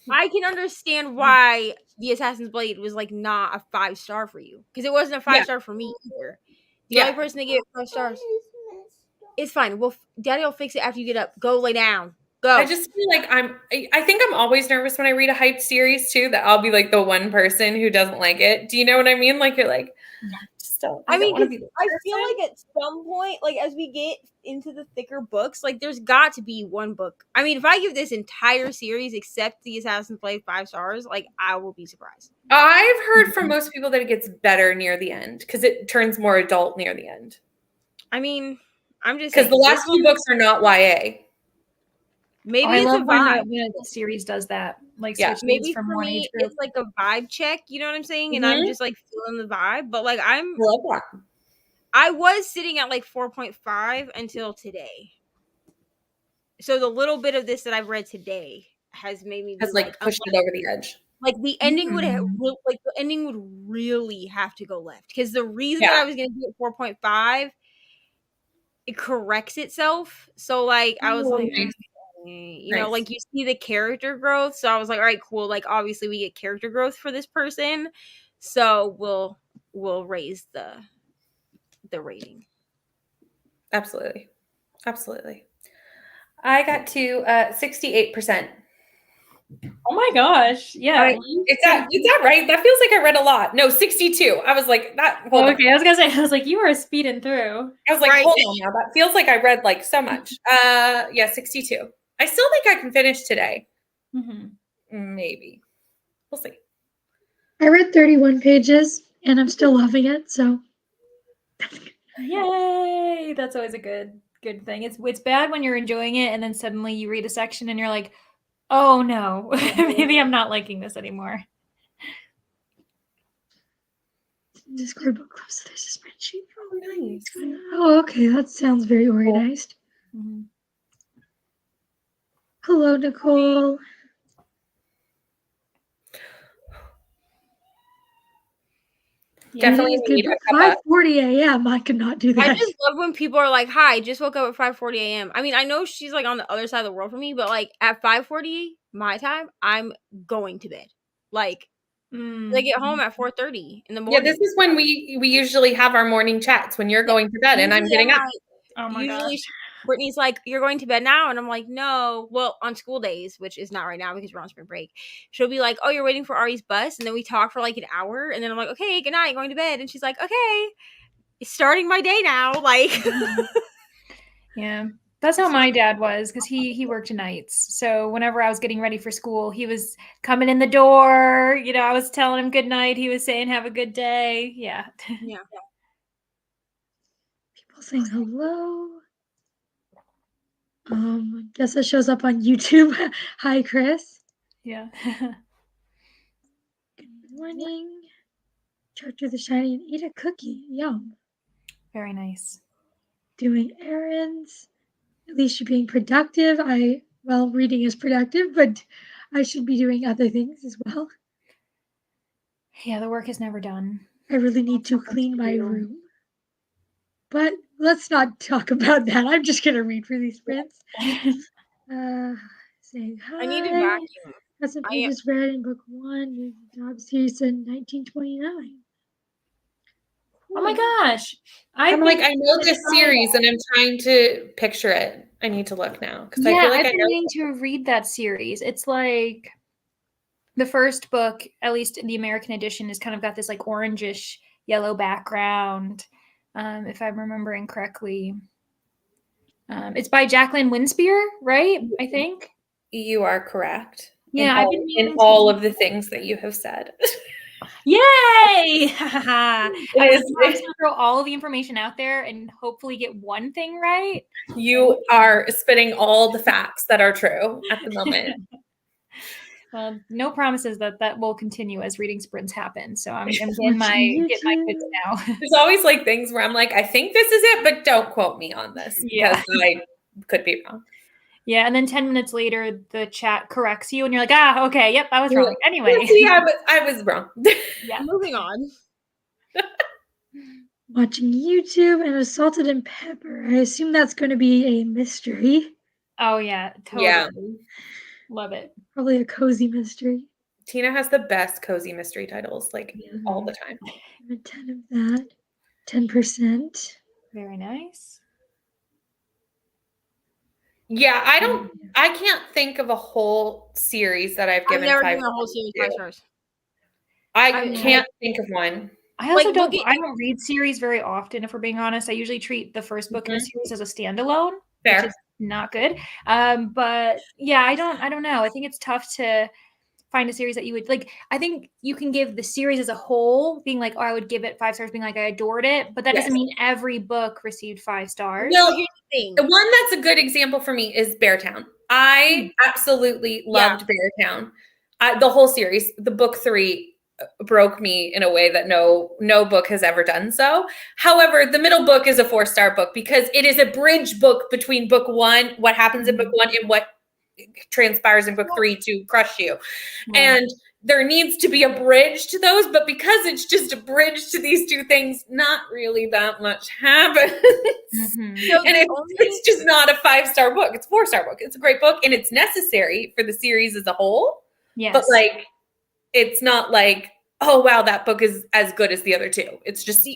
can understand why the Assassin's Blade was like not a 5-star for you because it wasn't a 5-star for me either. The only person that gave it 5 stars. It's fine. Daddy will fix it after you get up. Go lay down. Go. I just feel like I think I'm always nervous when I read a hyped series too, that I'll be like the one person who doesn't like it. Do you know what I mean? Like you're like, just don't. I don't want to be the I feel like at some point, like as we get into the thicker books, like there's got to be one book. I mean, if I give this entire series except the Assassin's Blade 5 stars, like I will be surprised. I've heard from most people that it gets better near the end because it turns more adult near the end. I mean, I'm just because the last few books are not YA. Maybe I it's love a vibe. when the series does that. Like, Yeah. switches Maybe from for one me, age group. it's like a vibe check. You know what I'm saying? And I'm just like feeling the vibe. But like I love that. I was sitting at like 4.5 until today. So the little bit of this that I've read today has made me Has like pushed it over the edge. Like the ending would really have to go left because the reason that I was going to do it 4.5, it corrects itself. So like I was like, Nice. you know, like you see the character growth. So I was like, all right, cool. Like obviously we get character growth for this person, so we'll raise the rating. Absolutely. I got to 68%. Oh my gosh. Yeah. Is that right? That feels like I read a lot. No, 62. I was like, that. Oh, okay. I was gonna say, I was like, you were speeding through. I was like, hold on now. That feels like I read like so much. Yeah, 62. I still think I can finish today. Maybe. We'll see. I read 31 pages and I'm still loving it, so Yay! That's always a good thing. It's bad when you're enjoying it and then suddenly you read a section and you're like, oh no, maybe I'm not liking this anymore. Discord book club, so there's a spreadsheet. Oh, nice. Oh, okay, that sounds very organized. Hello, Nicole. Definitely need a cup 5:40 a.m. I could not do that. I just love when people are like, hi, just woke up at 5:40 a.m. I mean, I know she's like on the other side of the world from me, but like at 5:40 my time, I'm going to bed. Like I get home at 4:30 in the Yeah, morning. this is when we usually have our morning chats when you're going to bed and I'm Usually getting up. Oh my Usually gosh. Brittany's like, "You're going to bed now?" And I'm like, "No." Well, on school days, which is not right now because we're on spring break, she'll be like, "Oh, you're waiting for Ari's bus," and then we talk for like an hour, and then I'm like, "Okay, good night, going to bed," and she's like, "Okay, it's starting my day now." Like, Yeah. That's how my dad was, because he worked nights. So whenever I was getting ready for school, he was coming in the door. You know, I was telling him good night. He was saying, have a good day. Yeah. yeah. People saying hello. Guess that shows up on YouTube. Hi, Chris. Yeah. Good morning. Charge the shiny and eat a cookie. Yum. Very nice. Doing errands. At least you're being productive. Well, reading is productive, but I should be doing other things as well. Yeah, the work is never done. I really need to clean my room. But let's not talk about that. I'm just gonna read for these prints. Saying hi. I need to vacuum. That's some pages read in book 1 of the Dobbs series in 1929. Oh my gosh. I'm like, I know this series and I'm trying to picture it. I need to look now because I feel like I've I been know. meaning to read that series. It's like the first book, at least in the American edition, is kind of got this like orangish yellow background, if I'm remembering correctly. It's by Jacqueline Winspear, right? I think. You are correct. Yeah, in all of the things that you have said. Yay! I'm is. going to throw all of the information out there and hopefully get one thing right. You are spitting all the facts that are true at the moment. Well, no promises that will continue as reading sprints happen. So I'm getting my bits now. There's always like things where I'm like, I think this is it, but don't quote me on this because I could be wrong. Yeah, and then 10 minutes later, the chat corrects you, and you're like, okay, yep, I was wrong. Anyway. See, I was wrong. Yeah, moving on. Watching YouTube and Assaulted and Pepper. I assume that's going to be a mystery. Oh, yeah, totally. Yeah. Love it. Probably a cozy mystery. Tina has the best cozy mystery titles, like all the time. 10 of that. 10%. Very nice. Yeah, I can't think of a whole series that I've given never 5 given a whole series 5 stars. I can't think of one. I also I don't read series very often, if we're being honest. I usually treat the first book in a series as a standalone, which is not good. But yeah, I don't know. I think it's tough to find a series that you would like. I think you can give the series as a whole, being like, oh, I would give it 5 stars, being like, I adored it. But that doesn't mean every book received 5 stars. Well, the one that's a good example for me is Beartown. I absolutely loved Beartown. The whole series, the book 3 broke me in a way that no book has ever done so. However, the middle book is a 4-star book because it is a bridge book between book 1, what happens in book 1 and what transpires in book 3 to crush you. And there needs to be a bridge to those, but because it's just a bridge to these two things, not really that much happens. So and it's just not a 5-star book. It's a 4-star book. It's a great book and it's necessary for the series as a whole. Yes. But like, it's not like, oh wow, that book is as good as the other two. It's just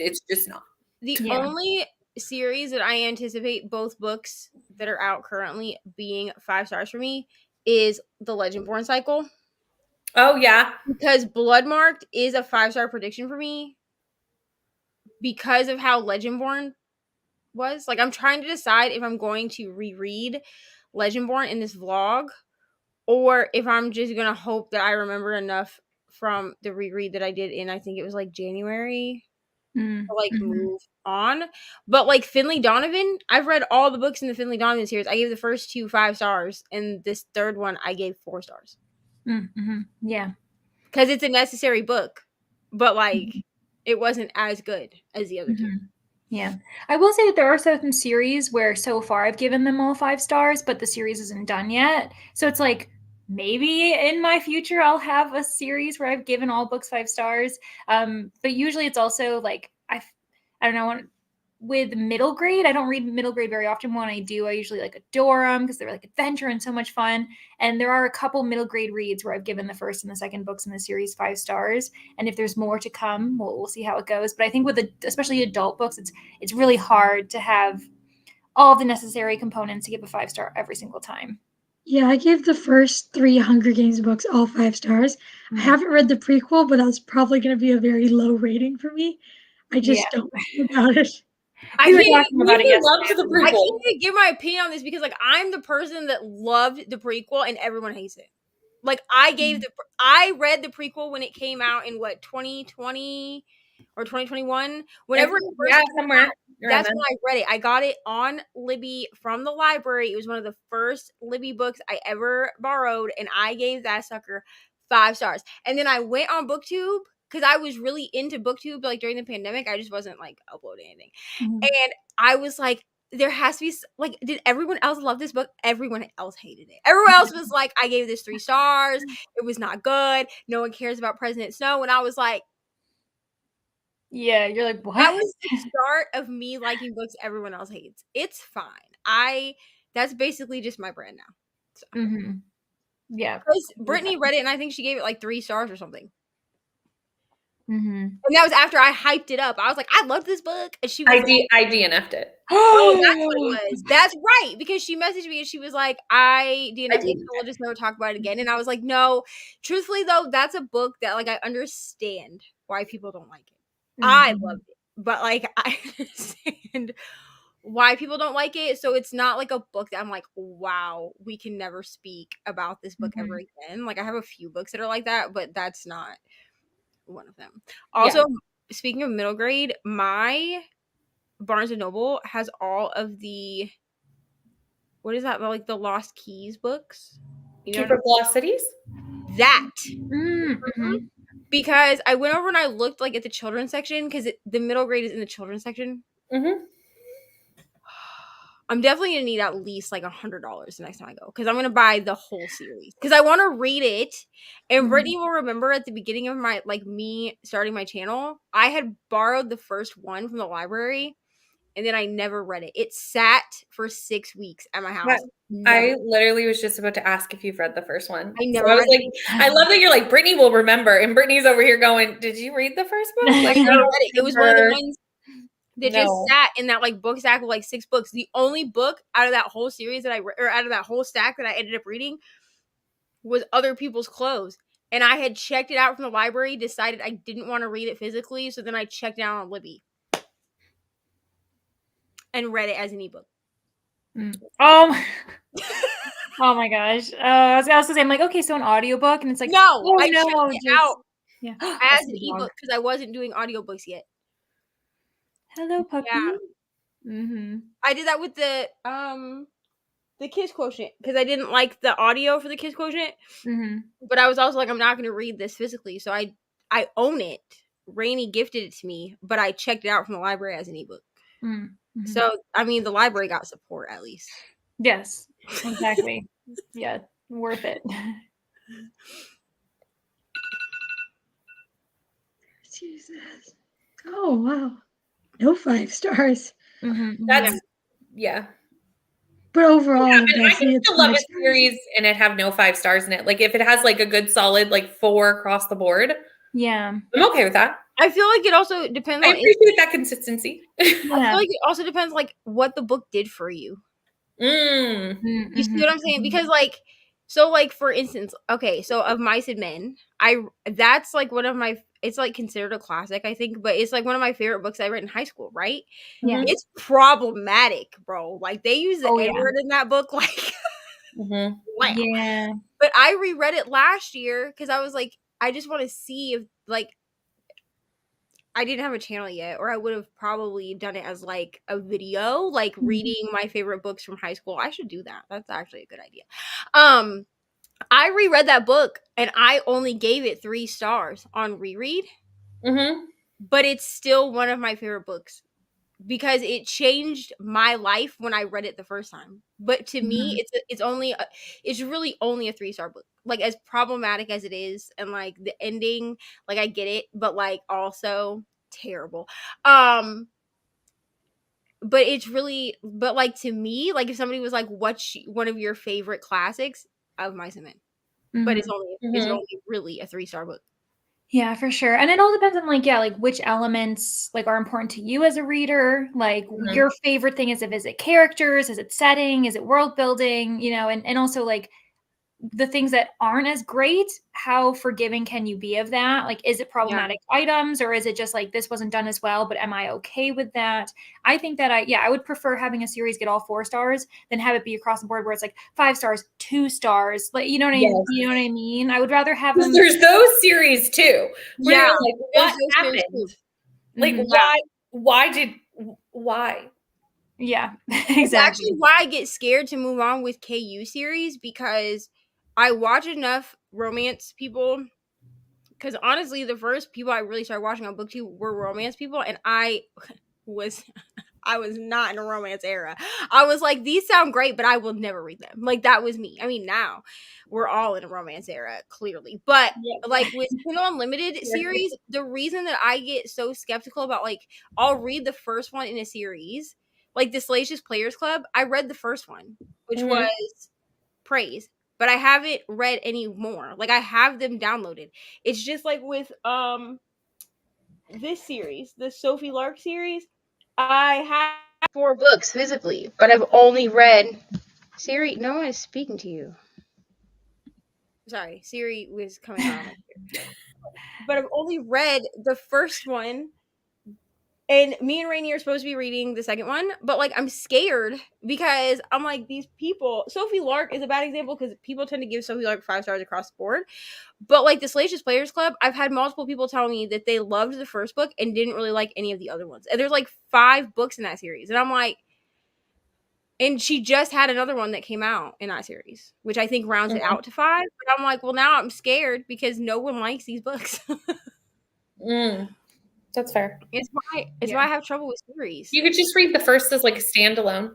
not. The only series that I anticipate both books that are out currently being 5 stars for me is the Legendborn cycle. Oh yeah, because Bloodmarked is a 5-star prediction for me because of how Legendborn was. Like, I'm trying to decide if I'm going to reread Legendborn in this vlog or if I'm just gonna hope that I remember enough from the reread that I did in, I think it was like January to like move on. But like Finley Donovan, I've read all the books in the Finley Donovan series. I gave the first 2 5 stars and this third one I gave 4 stars. Yeah, because it's a necessary book, but like it wasn't as good as the other 2. Yeah, I will say that there are certain series where so far I've given them all 5 stars, but the series isn't done yet. So it's like maybe in my future I'll have a series where I've given all books 5 stars. But usually it's also like I don't know. with middle grade. I don't read middle grade very often. When I do, I usually like adore them because they're like adventure and so much fun. And there are a couple middle grade reads where I've given the first and the second books in the series 5 stars. And if there's more to come, we'll see how it goes. But I think with especially adult books, it's really hard to have all of the necessary components to give a 5-star every single time. Yeah, I gave the first 3 Hunger Games books all 5 stars. I haven't read the prequel, but that's probably going to be a very low rating for me. I just don't know about it. I We were can't, talking about it We loved yesterday. the I prequel. can't even give my opinion on this because like I'm the person that loved the prequel and everyone hates it. Like I read the prequel when it came out in what 2020 or 2021. Whenever it first Yeah, came somewhere. out, that's when I read it. I got it on Libby from the library. It was one of the first Libby books I ever borrowed, and I gave that sucker 5 stars. And then I went on BookTube because I was really into BookTube like during the pandemic. I just wasn't like uploading anything, and I was like, there has to be like, did everyone else love this book? Everyone else hated it. Everyone else was like, I gave this 3 stars. It was not good. No one cares about President Snow. And I was like, Yeah, you're like, what? that was the start of me liking books everyone else hates. It's fine. That's basically just my brand now. So. Yeah. Because Brittany read it and I think she gave it like 3 stars or something. Mm-hmm. And that was after I hyped it up. I was like, I love this book. And she was I DNF'd it. oh, that's what it was. That's right. Because she messaged me and she was like, I DNF'd it, so we'll just never talk about it again. And I was like, no. Truthfully, though, that's a book that like I understand why people don't like it. I loved it. But like I understand why people don't like it. So it's not like a book that I'm like, wow, we can never speak about this book ever again. Like I have a few books that are like that, but that's not one of them. Also, speaking of middle grade, my Barnes and Noble has all of the what is that, like the Lost Keys books? You know, Keeper of Lost Cities? that. Mm-hmm. Because I went over and I looked like at the children's section because the middle grade is in the children's section. Mm-hmm. I'm definitely gonna need at least like $100 the next time I go because I'm gonna buy the whole series because I want to read it. And Brittany will remember at the beginning of my me starting my channel, I had borrowed the first one from the library, and then I never read it. It sat for 6 weeks at my house. I literally was just about to ask if you've read the first one. I never So I was read like, it. I love that you're like, Brittany will remember. And Brittany's over here going, did you read the first book? Like, I never read it. It was one of the ones that just No. sat in that like book stack with like 6 books. The only book out of that whole series that or out of that whole stack that I ended up reading was Other People's Clothes. And I had checked it out from the library, decided I didn't want to read it physically, so then I checked it out on Libby and read it as an ebook. Oh my gosh. I was gonna say, I'm like, okay, so an audiobook, and it's like, No, I no, checked it out yeah. as an ebook because I wasn't doing audiobooks yet. Hello, puppy. Yeah. Mm-hmm. I did that with the Kiss Quotient because I didn't like the audio for the Kiss Quotient. Mm-hmm. But I was also like, I'm not going to read this physically, so I own it. Rainey gifted it to me, but I checked it out from the library as an ebook. Mm-hmm. So I mean, the library got support at least. Yes, exactly. Yeah, worth it. Jesus. Oh wow. No 5 stars. Mm-hmm. That's, yeah. But overall, Yeah, I'm but I guessing can it's still love 5 a stars. series and it have no 5 stars in it. Like if it has like a good solid like 4 across the board, Yeah. I'm okay with that. I feel like it also depends I on. appreciate that consistency. I feel like it also depends like what the book did for you. You see what I'm saying? Because like, so like for instance, okay, so of Mice and Men, that's like one of my. It's like considered a classic, I think, but it's like one of my favorite books I read in high school. Right? Yeah. It's problematic, bro. Like they use the yeah. N-word in that book, like. Mm-hmm. Wow. Yeah. But I reread it last year because I was like, I just want to see if like I didn't have a channel yet, or I would have probably done it as like a video, like reading my favorite books from high school. I should do that. That's actually a good idea. I reread that book and I only gave it 3 stars on reread, but it's still one of my favorite books because it changed my life when I read it the first time. But to me, it's really only a 3-star book. Like as problematic as it is, and like the ending, like I get it, but like also terrible. but it's really, but like to me, like if somebody was like, what's one of your favorite classics? Of Mice and Men. But it's Mhm. only really a 3-star book. Yeah, for sure. And it all depends on like which elements like are important to you as a reader. Like your favorite thing is it characters, is it setting, is it world building, and also like the things that aren't as great, how forgiving can you be of that? Like, is it problematic items, or is it just like this wasn't done as well, but am I okay with that? I think that I would prefer having a series get all 4 stars than have it be across the board where it's like 5 stars, 2 stars. Like, you know what I mean? You know what I mean? I would rather have them. There's those series too. Where Yeah, you're like, what happened? Like, why? Yeah, It's exactly. actually why I get scared to move on with KU series, because I watch enough romance people. Because honestly, the first people I really started watching on BookTube were romance people, and I was not in a romance era. I was like, these sound great, but I will never read them. Like, that was me. I mean, now we're all in a romance era, clearly. But like with Kindle Unlimited series, the reason that I get so skeptical about, like, I'll read the first one in a series, like the Salacious Players Club. I read the first one, which was praise, but I haven't read any more. Like, I have them downloaded. It's just like with this series, the Sophie Lark series. I have 4 books physically, but I've only read Siri. No one is speaking to you. Sorry, Siri was coming around my ear. But I've only read the first one, and me and Rainey are supposed to be reading the second one. But like, I'm scared because I'm like, these people. Sophie Lark is a bad example because people tend to give Sophie Lark 5 stars across the board. But like the Salacious Players Club, I've had multiple people tell me that they loved the first book and didn't really like any of the other ones. And there's like 5 books in that series, and I'm like, and she just had another one that came out in that series, which I think rounds it out to 5. But I'm like, well, now I'm scared because no one likes these books. That's fair. It's why I have trouble with series. You could just read the first as like a standalone.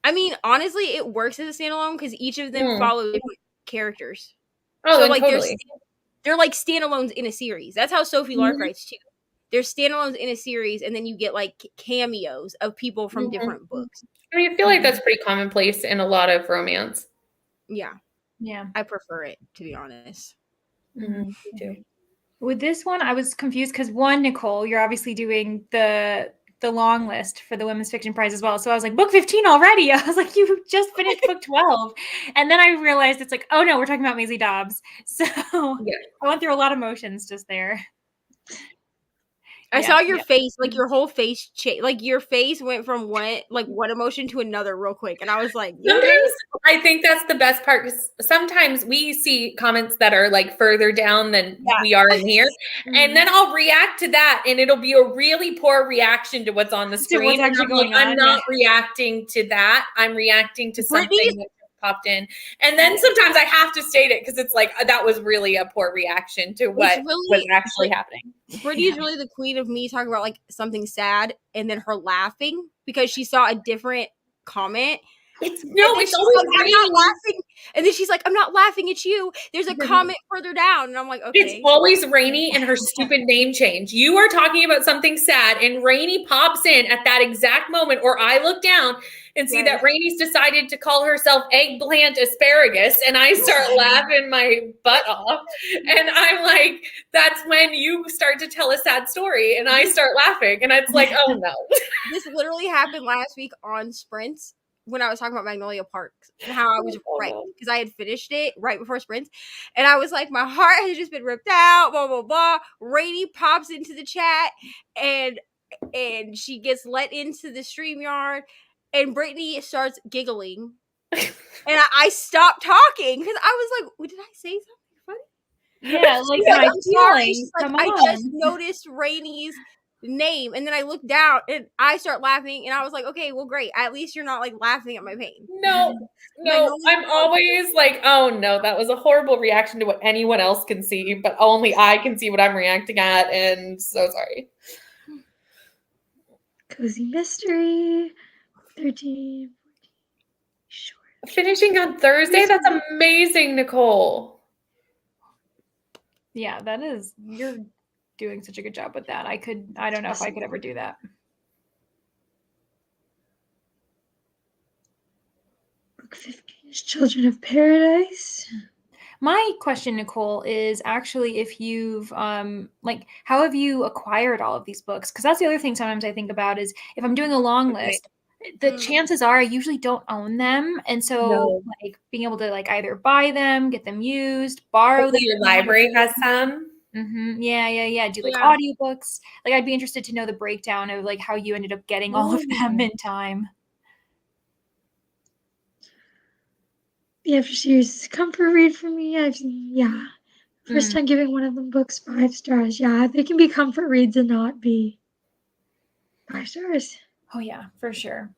I mean, honestly, it works as a standalone because each of them follow different characters. Oh, so like totally. they're like standalones in a series. That's how Sophie Lark writes too. There's standalones in a series, and then you get like cameos of people from different books. I mean, I feel like that's pretty commonplace in a lot of romance. Yeah. Yeah. I prefer it, to be honest. Me too. With this one, I was confused because Nicole, you're obviously doing the long list for the Women's Fiction Prize as well. So I was like, book 15 already. I was like, you just finished book 12. And then I realized it's like, oh no, we're talking about Maisie Dobbs. So I went through a lot of motions just there. I saw your face, like your whole face like your face went from one emotion to another real quick. And I was like, sometimes I think that's the best part, because sometimes we see comments that are like further down than we are in here. And then I'll react to that, and it'll be a really poor reaction to what's on the screen. What's actually going on. I'm not reacting to that. I'm reacting to something that popped in. And then sometimes I have to state it because it's like, that was really a poor reaction to what was actually happening. Brittany is really the queen of me talking about like something sad and then her laughing because she saw a different comment. It's always like, I'm not laughing. And then she's like, I'm not laughing at you. There's a comment further down. And I'm like, okay. It's always Rainey and her stupid name change. You are talking about something sad, and Rainey pops in at that exact moment, or I look down and see that Rainey's decided to call herself eggplant asparagus, and I start laughing my butt off. And I'm like, that's when you start to tell a sad story, and I start laughing. And it's like, oh no. This literally happened last week on Sprints, when I was talking about Magnolia Parks and how I was right because I had finished it right before Sprints, and I was like, my heart has just been ripped out, blah blah blah. Rainey pops into the chat, and she gets let into the StreamYard, and Brittany starts giggling, and I stopped talking because I was like, did I say something funny? Yeah, like my feelings. Like, I just noticed Rainey's name, and then I looked down and I start laughing, and I was like, okay, well, great, at least you're not like laughing at my pain. No, I'm always like, oh no, that was a horrible reaction to what anyone else can see, but only I can see what I'm reacting at, and so sorry. Cozy Mystery 13, 14, short. Finishing on Thursday? That's amazing, Nicole. Yeah, you're doing such a good job with that. I don't know if I could ever do that. Book 15 is Children of Paradise. My question, Nicole, is actually if you've like how have you acquired all of these books? Because that's the other thing sometimes I think about is if I'm doing a long list, the chances are I usually don't own them. And so No. like being able to like either buy them, get them used, borrow them. Hopefully your library has some. Yeah. Do like Yeah. audiobooks. Like I'd be interested to know the breakdown of like how you ended up getting all of them in time. The After series is a comfort read for me. First Mm. time giving one of them books 5 stars. Yeah, they can be comfort reads and not be 5 stars. Oh yeah, for sure.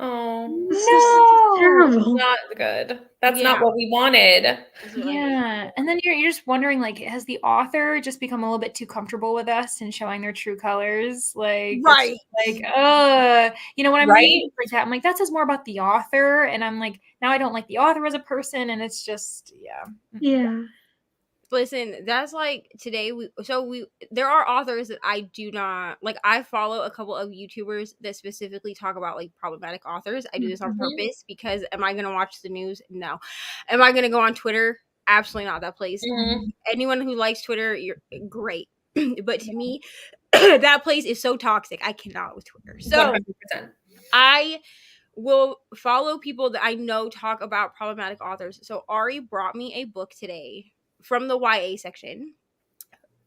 Oh, This is terrible. not good. That's Yeah. not what we wanted. Yeah, and then you're just wondering, like, has the author just become a little bit too comfortable with us and showing their true colors? Like, it's Right. just like, when I'm Right? reading things like that, I'm like, that says more about the author, and I'm like, now I don't like the author as a person, and it's just, yeah. Yeah. Listen, that's like today there are authors that I do not like. I follow a couple of YouTubers that specifically talk about like problematic authors. I do this on purpose because am I going to watch the news? No. Am I going to go on Twitter? Absolutely not that place. Anyone who likes Twitter, you're great. But to me, that place is so toxic. I cannot with Twitter. So 100%. I will follow people that I know talk about problematic authors. So Ari brought me a book today from the YA section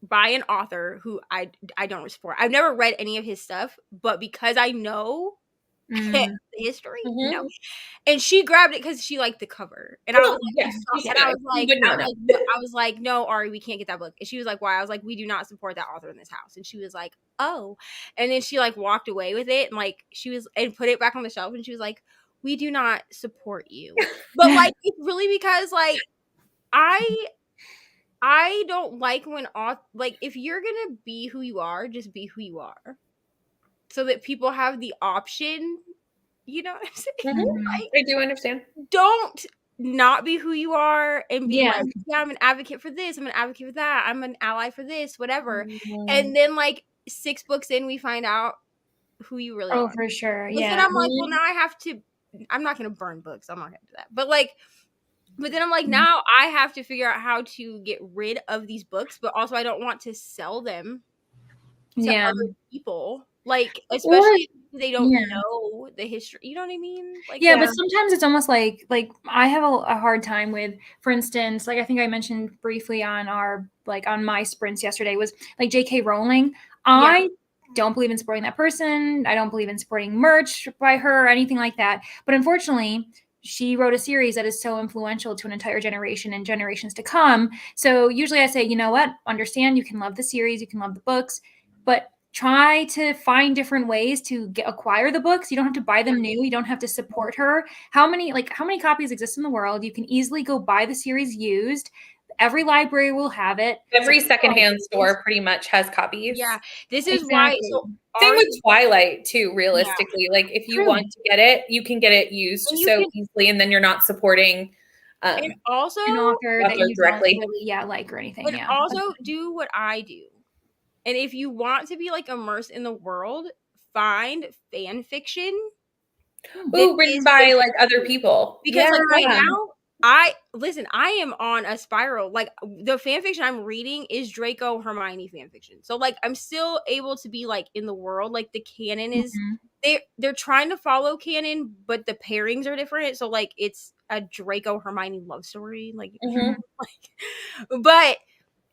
by an author who I don't support. I've never read any of his stuff, but because I know the history, no. And she grabbed it because she liked the cover, and I was like, no, Ari, we can't get that book. And she was like, why? I was like, we do not support that author in this house. And she was like, oh. And then she like walked away with it, and like and put it back on the shelf, and she was like, we do not support you. But like, it's really because like I don't like when like if you're gonna be who you are, just be who you are, so that people have the option. You know what I'm saying? Like, I do understand. don't not be who you are and be Yeah. like, yeah, I'm an advocate for this, I'm an advocate for that, I'm an ally for this, whatever. And then like 6 books in, we find out who you really Oh, are. for sure. But Yeah. then I'm like, well, now I'm not gonna burn books. I'm not gonna do that. But then I'm like, now I have to figure out how to get rid of these books, but also I don't want to sell them to other people. Like, especially if they don't know the history. You know what I mean? Like, Yeah, but sometimes it's almost like I have a hard time with, for instance, like I think I mentioned briefly on on my sprints yesterday was like J.K. Rowling. I don't believe in supporting that person. I don't believe in supporting merch by her or anything like that. But unfortunately, she wrote a series that is so influential to an entire generation and generations to come. So usually I say, you know what? Understand, you can love the series, you can love the books, but try to find different ways to acquire the books. You don't have to buy them new. You don't have to support her. How many copies exist in the world? You can easily go buy the series used. Every library will have it. Every secondhand store pretty much has copies. Yeah, this is why. So same with Twilight too. Realistically, like if you want to get it, you can get it used so easily, and then you're not supporting and also an author that you directly. don't really like or anything. But also do what I do. And if you want to be like immersed in the world, find fan fiction. Written by like other people. Because like right now, I am on a spiral. Like the fan fiction I'm reading is Draco Hermione fan fiction. So like I'm still able to be like in the world. Like the canon is they're trying to follow canon, but the pairings are different. So like it's a Draco Hermione love story. Like, but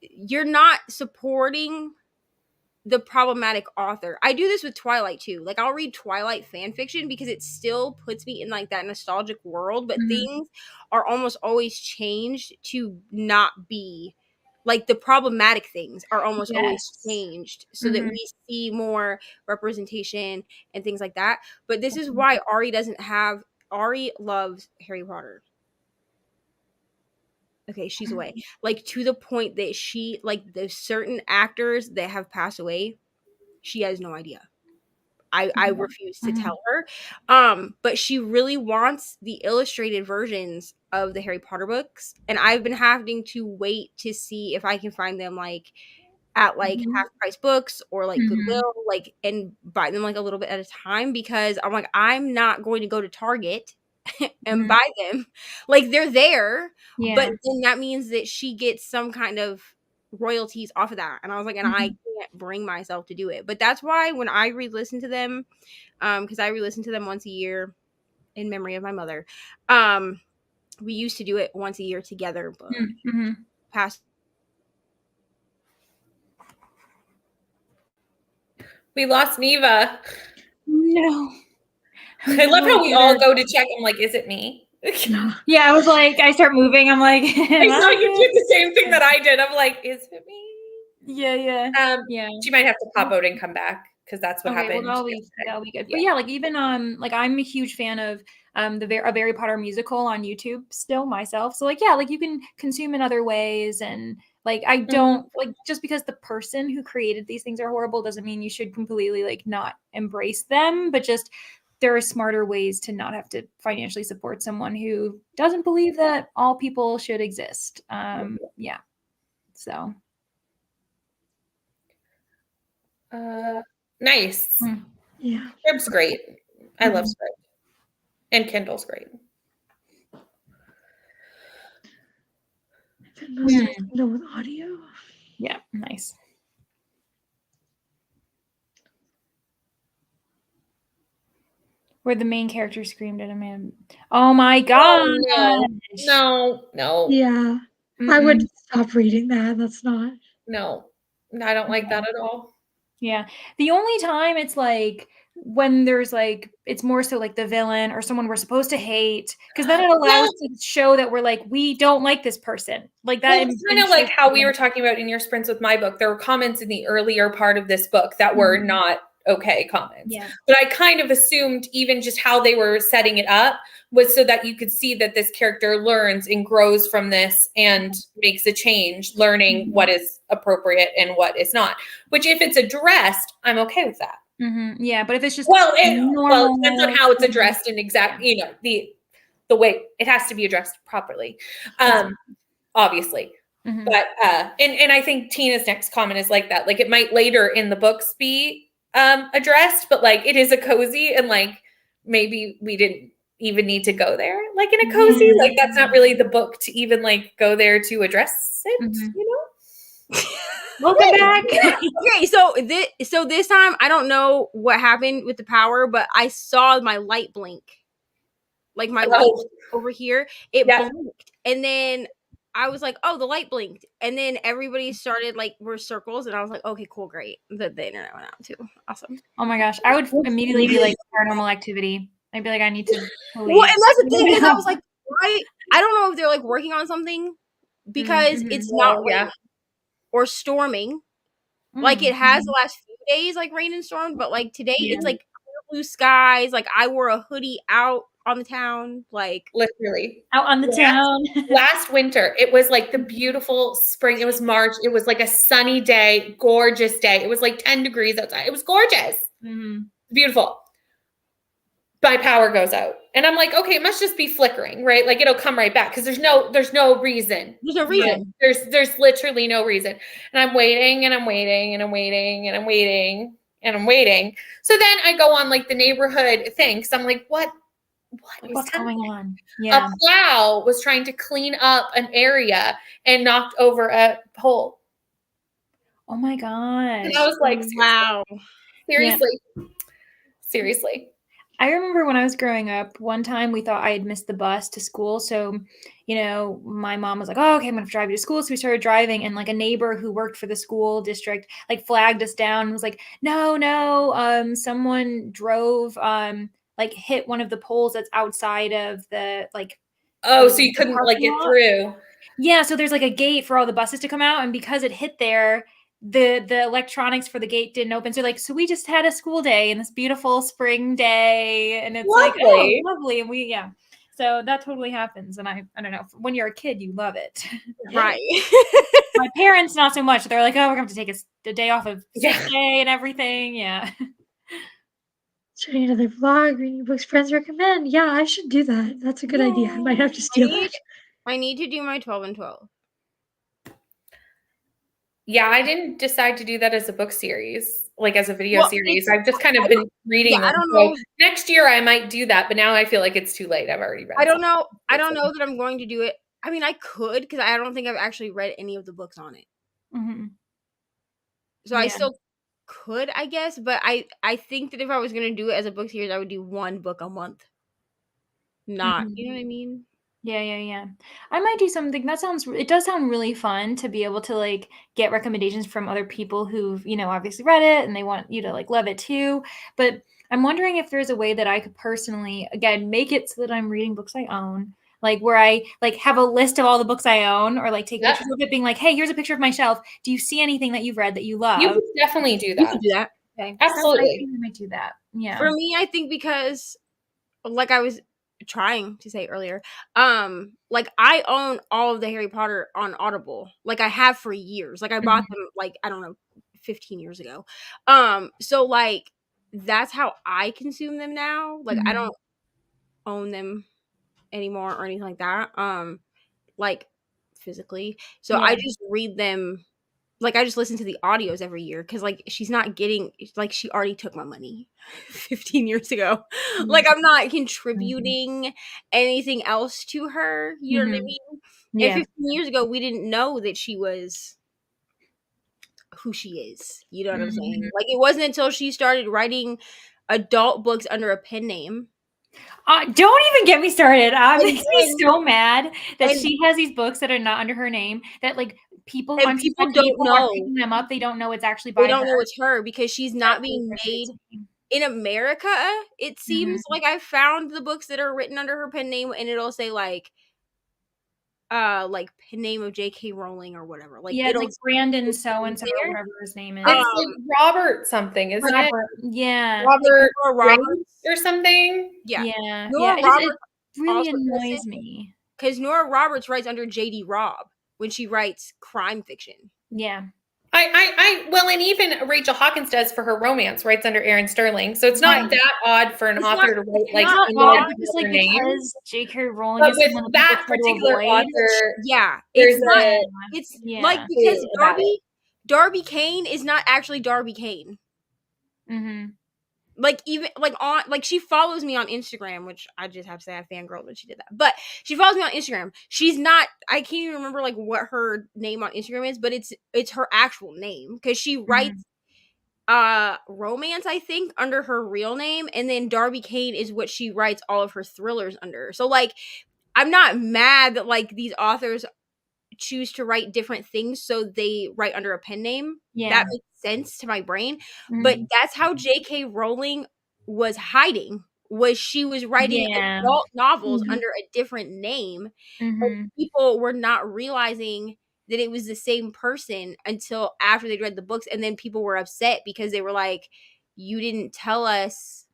you're not supporting the problematic author. I do this with Twilight too. Like I'll read Twilight fan fiction because it still puts me in like that nostalgic world, but things are almost always changed to not be like the problematic things are almost always changed so that we see more representation and things like that. But this is why Ari loves Harry Potter. Okay, she's away. Like to the point that she like the certain actors that have passed away, she has no idea. I refuse to tell her. But she really wants the illustrated versions of the Harry Potter books, and I've been having to wait to see if I can find them like at like Mhm. half price books or like Mhm. Goodwill, like, and buy them like a little bit at a time, because I'm like, I'm not going to go to Target and Mhm. buy them. Like, they're there, but Yeah. then that means that she gets some kind of royalties off of that. And I was like, and I Mhm. can't bring myself to do it. But that's why when I re-listen to them, because I re-listen to them once a year in memory of my mother. We used to do it once a year together, but Mhm. past We lost Neva. No. I love how we all go to check. I'm like, is it me? Yeah. Yeah, I was like, I start moving. I'm like, I saw you did the same thing that I did. I'm like, is it me? Yeah. Yeah. She might have to pop out and come back because that's what Okay, well happened. that'll be good. Yeah. But yeah, like even like I'm a huge fan of a Harry Potter musical on YouTube still myself. So like yeah, like you can consume in other ways, and like I don't like just because the person who created these things are horrible doesn't mean you should completely like not embrace them, but just there are smarter ways to not have to financially support someone who doesn't believe that all people should exist. Yeah. So Nice. Yeah. Scrib's great. I love Mhm. Scrib. And Kindle's great. I've been mostly Kindle with audio. Yeah, nice. Where the main character screamed at a man. Oh my god! No. Yeah. I would stop reading that. That's not. No, I don't like that at all. Yeah. The only time it's like when there's like it's more so like the villain or someone we're supposed to hate, because then it allows to show that we're like, we don't like this person. Like that. Well, it's kind of like how we were talking about in your sprints with my book. There were comments in the earlier part of this book that were not okay comments. Yeah. But I kind of assumed even just how they were setting it up was so that you could see that this character learns and grows from this and makes a change, learning what is appropriate and what is not. Which, if it's addressed, I'm okay with that. Yeah, but if it's just well, it depends on how it's addressed and exactly, the way it has to be addressed properly, obviously. But and I think Tina's next comment is like that. Like it might later in the books be addressed, but like it is a cozy, and like maybe we didn't even need to go there. Like in a cozy, like that's not really the book to even like go there to address it. Welcome back. Okay, so this time I don't know what happened with the power, but I saw my light blink, like my light over here. It blinked, and then I was like, "Oh, the light blinked," and then everybody started like were circles, and I was like, "Okay, cool, great." The internet went out too. Awesome. Oh my gosh, I would immediately be like Paranormal Activity. I'd be like, I need to. Well, and that's the thing is, I was like, why? I don't know if they're like working on something because it's not raining or storming. Like it has the last few days, like rain and storm, but like today it's like clear blue skies. Like I wore a hoodie out on the town, like literally out on the town. Last winter, it was like the beautiful spring. It was March. It was like a sunny day, gorgeous day. It was like 10 degrees outside. It was gorgeous, beautiful. My power goes out, and I'm like, okay, it must just be flickering, right? Like it'll come right back because there's no reason. There's no reason. There's literally no reason. And I'm waiting, and I'm waiting, and I'm waiting, and I'm waiting, and I'm waiting. So then I go on like the neighborhood thing. So I'm like, what's going on? Yeah. A plow was trying to clean up an area and knocked over a pole. Oh my gosh. And I was like, wow. Seriously. I remember when I was growing up, one time we thought I had missed the bus to school. So, my mom was like, oh, okay, I'm going to drive you to school. So we started driving, and like a neighbor who worked for the school district, like flagged us down and was like, no, someone drove, like hit one of the poles that's outside of the, like. Oh, so you couldn't like get through. Yeah. So there's like a gate for all the buses to come out. And because it hit there, the electronics for the gate didn't open. So like, so we just had a school day in this beautiful spring day, and it's lovely. Like, oh, lovely. And so that totally happens. And I don't know, when you're a kid, you love it. Right. My parents, not so much. They're like, oh, we're going to have to take a day off of sick day and everything. Yeah. Showing another vlog, reading books friends recommend. Yeah, I should do that. That's a good idea. I might have to steal it. I need to do my 12 and 12. Yeah, I didn't decide to do that as a book series, like as a video Well, series. it's- I've just kind of been reading yeah, I them. don't So know. next year I might do that, but now I feel like it's too late. I've already read I don't some. know. I don't know that I'm going to do it. I mean, I could because I don't think I've actually read any of the books on it. Mhm. So I Yeah. still could, I guess, but I think that if I was going to do it as a book series, I would do one book a month. Not, you know what I mean? Yeah. I might do something that it does sound really fun to be able to like get recommendations from other people who've, obviously read it and they want you to like love it too. But I'm wondering if there's a way that I could personally, again, make it so that I'm reading books I own. Like where I like have a list of all the books I own or like take Yeah. pictures of it being like, hey, here's a picture of my shelf. Do you see anything that you've read that you love? You could definitely do You that. could do that. Okay. I Absolutely. think I might do that. Yeah. For me, I think because like I was trying to say earlier, like I own all of the Harry Potter on Audible. Like I have for years. Like I bought them like, I don't know, 15 years ago. So like that's how I consume them now. Like I don't own them anymore or anything like that. Like physically. So I Yeah. just read them. Like I just listen to the audios every year because like she's not getting, like she already took my money 15 years ago. Like I'm not contributing anything else to her. You know what I mean? And Yeah. 15 years ago, we didn't know that she was who she is. You know what I'm saying? Like it wasn't until she started writing adult books under a pen name. Don't even get me started. And Makes me so mad that and- she has these books that are not under her name. That like people, And I'm people when don't people are know. picking them up. They don't know it's actually by They don't her. know it's her because she's not being made in America. It seems like I found the books that are written under her pen name and it'll say like pen name of J.K. Rowling or whatever. Like Yeah, it's it'll like Brandon so and so or there. whatever his name is. It's like Robert something, isn't it? Robert. Yeah. Robert Nora Grace Roberts. or something? Yeah. Yeah. Nora It Roberts really also annoys me. because Nora Roberts writes under J.D. Robb when she writes crime fiction. Yeah. Well, and even Rachel Hawkins does for her romance, writes under Aaron Sterling. So it's not that odd for an It's author not- to write it's like not in odd, another Just like name. because J.K. Rowling But is with someone that people try to particular avoid. author, Yeah, there's it's not. a It's Yeah. like because about it. Darby Kane is not actually Darby Kane. Mm-hmm. Like even like on like she follows me on Instagram, which I just have to say I fangirled when she did that. But she follows me on Instagram. She's not. I can't even remember like what her name on Instagram is, but it's her actual name because she writes romance I think under her real name, and then Darby Kane is what she writes all of her thrillers under. So like I'm not mad that like these authors choose to write different things so they write under a pen name. Yeah. That makes sense to my brain. But that's how J.K. Rowling was hiding. Was she was writing Yeah. adult novels under a different name. But people were not realizing that it was the same person until after they'd read the books, and then people were upset because they were like, you didn't tell us.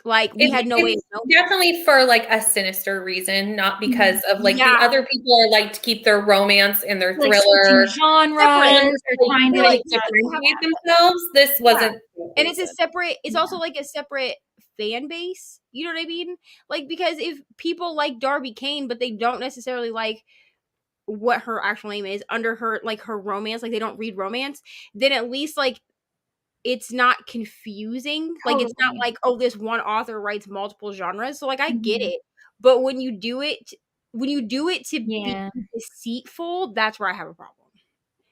Like we had no way of knowing. Definitely for like a sinister reason, not because of like the other people are like to keep their romance and their like thriller genres or trying to like like differentiate themselves. This wasn't, And it's a separate. It's also like a separate fan base. You know what I mean? Like because if people like Darby Kane, but they don't necessarily like what her actual name is under her like her romance, like they don't read romance, then at least like it's not confusing. Like it's not like, oh, this one author writes multiple genres. So like I get it. But when you do it to be deceitful, that's where I have a problem.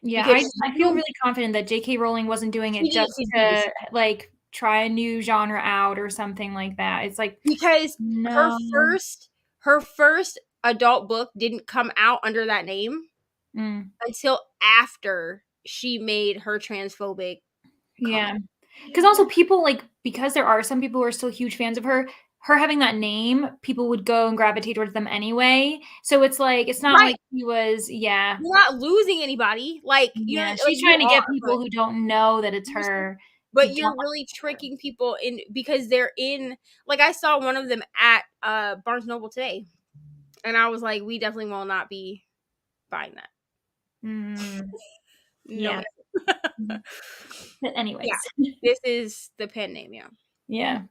Yeah, I feel really confident that J.K. Rowling wasn't doing it just to like try a new genre out or something like that. It's like because her first adult book didn't come out under that name until after she made her transphobic comment. Because also people like, because there are some people who are still huge fans of her having that name, people would go and gravitate towards them anyway. So it's like, it's not like he was, you're not losing anybody. Like, you know, she's trying to get people who don't know that it's her. But you're really tricking people in because they're in, like I saw one of them at Barnes Noble today. And I was like, we definitely will not be buying that. Yeah. But anyways. This is the pen name, Yeah.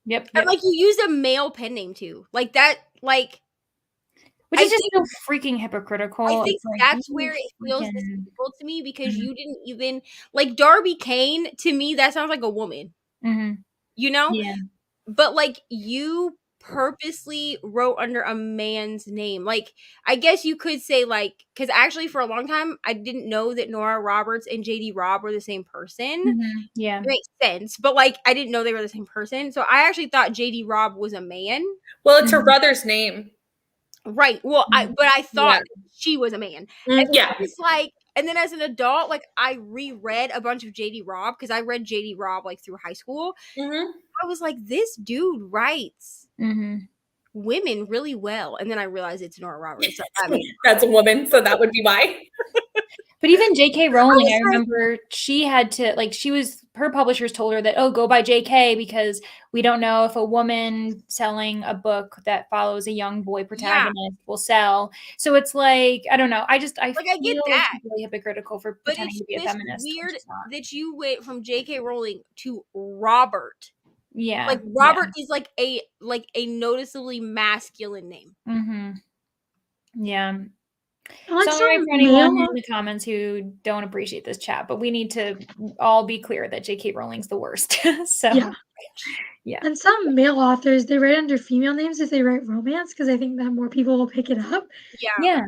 Yep. And like you used a male pen name too. Like that, like Which I is just think- so freaking hypocritical. I think It's like, that's you where it feels freaking- distasteful to me because Mhm. you didn't even like Darby Kane. To me, that sounds like a woman. Mhm. You know, Yeah. but like you purposely wrote under a man's name. Like I guess you could say like because actually for a long time I didn't know that Nora Roberts and JD Robb were the same person. Mhm. Yeah. It makes sense, but like I didn't know they were the same person. So I actually thought JD Robb was a man. Well, it's her Mhm. brother's name. Right. Well, I thought Yeah. she was a man. Mm, And yeah. it's like, and then as an adult, like I reread a bunch of JD Robb because I read JD Robb like through high school. Mhm. I was like, this dude writes Mhm. women really well. And then I realized it's Nora Roberts. So, I mean, That's a woman, so that would be why. But even J.K. Rowling, was I like- remember she had to like her publishers told her that, oh, go by J.K. because we don't know if a woman selling a book that follows a young boy protagonist will sell. So it's like, I don't know. I get feel like that. she's really hypocritical for but pretending it's to be a just feminist. which weird is not. that you went from J.K. Rowling to Robert. Yeah. Like Robert is like a noticeably masculine name. Yeah. Mm-hmm. Yeah. Like Sorry some for anyone male, in the comments who don't appreciate this chat, but we need to all be clear that J.K. Rowling's the worst. So yeah. And some male authors, they write under female names if they write romance because I think that more people will pick it up. Yeah.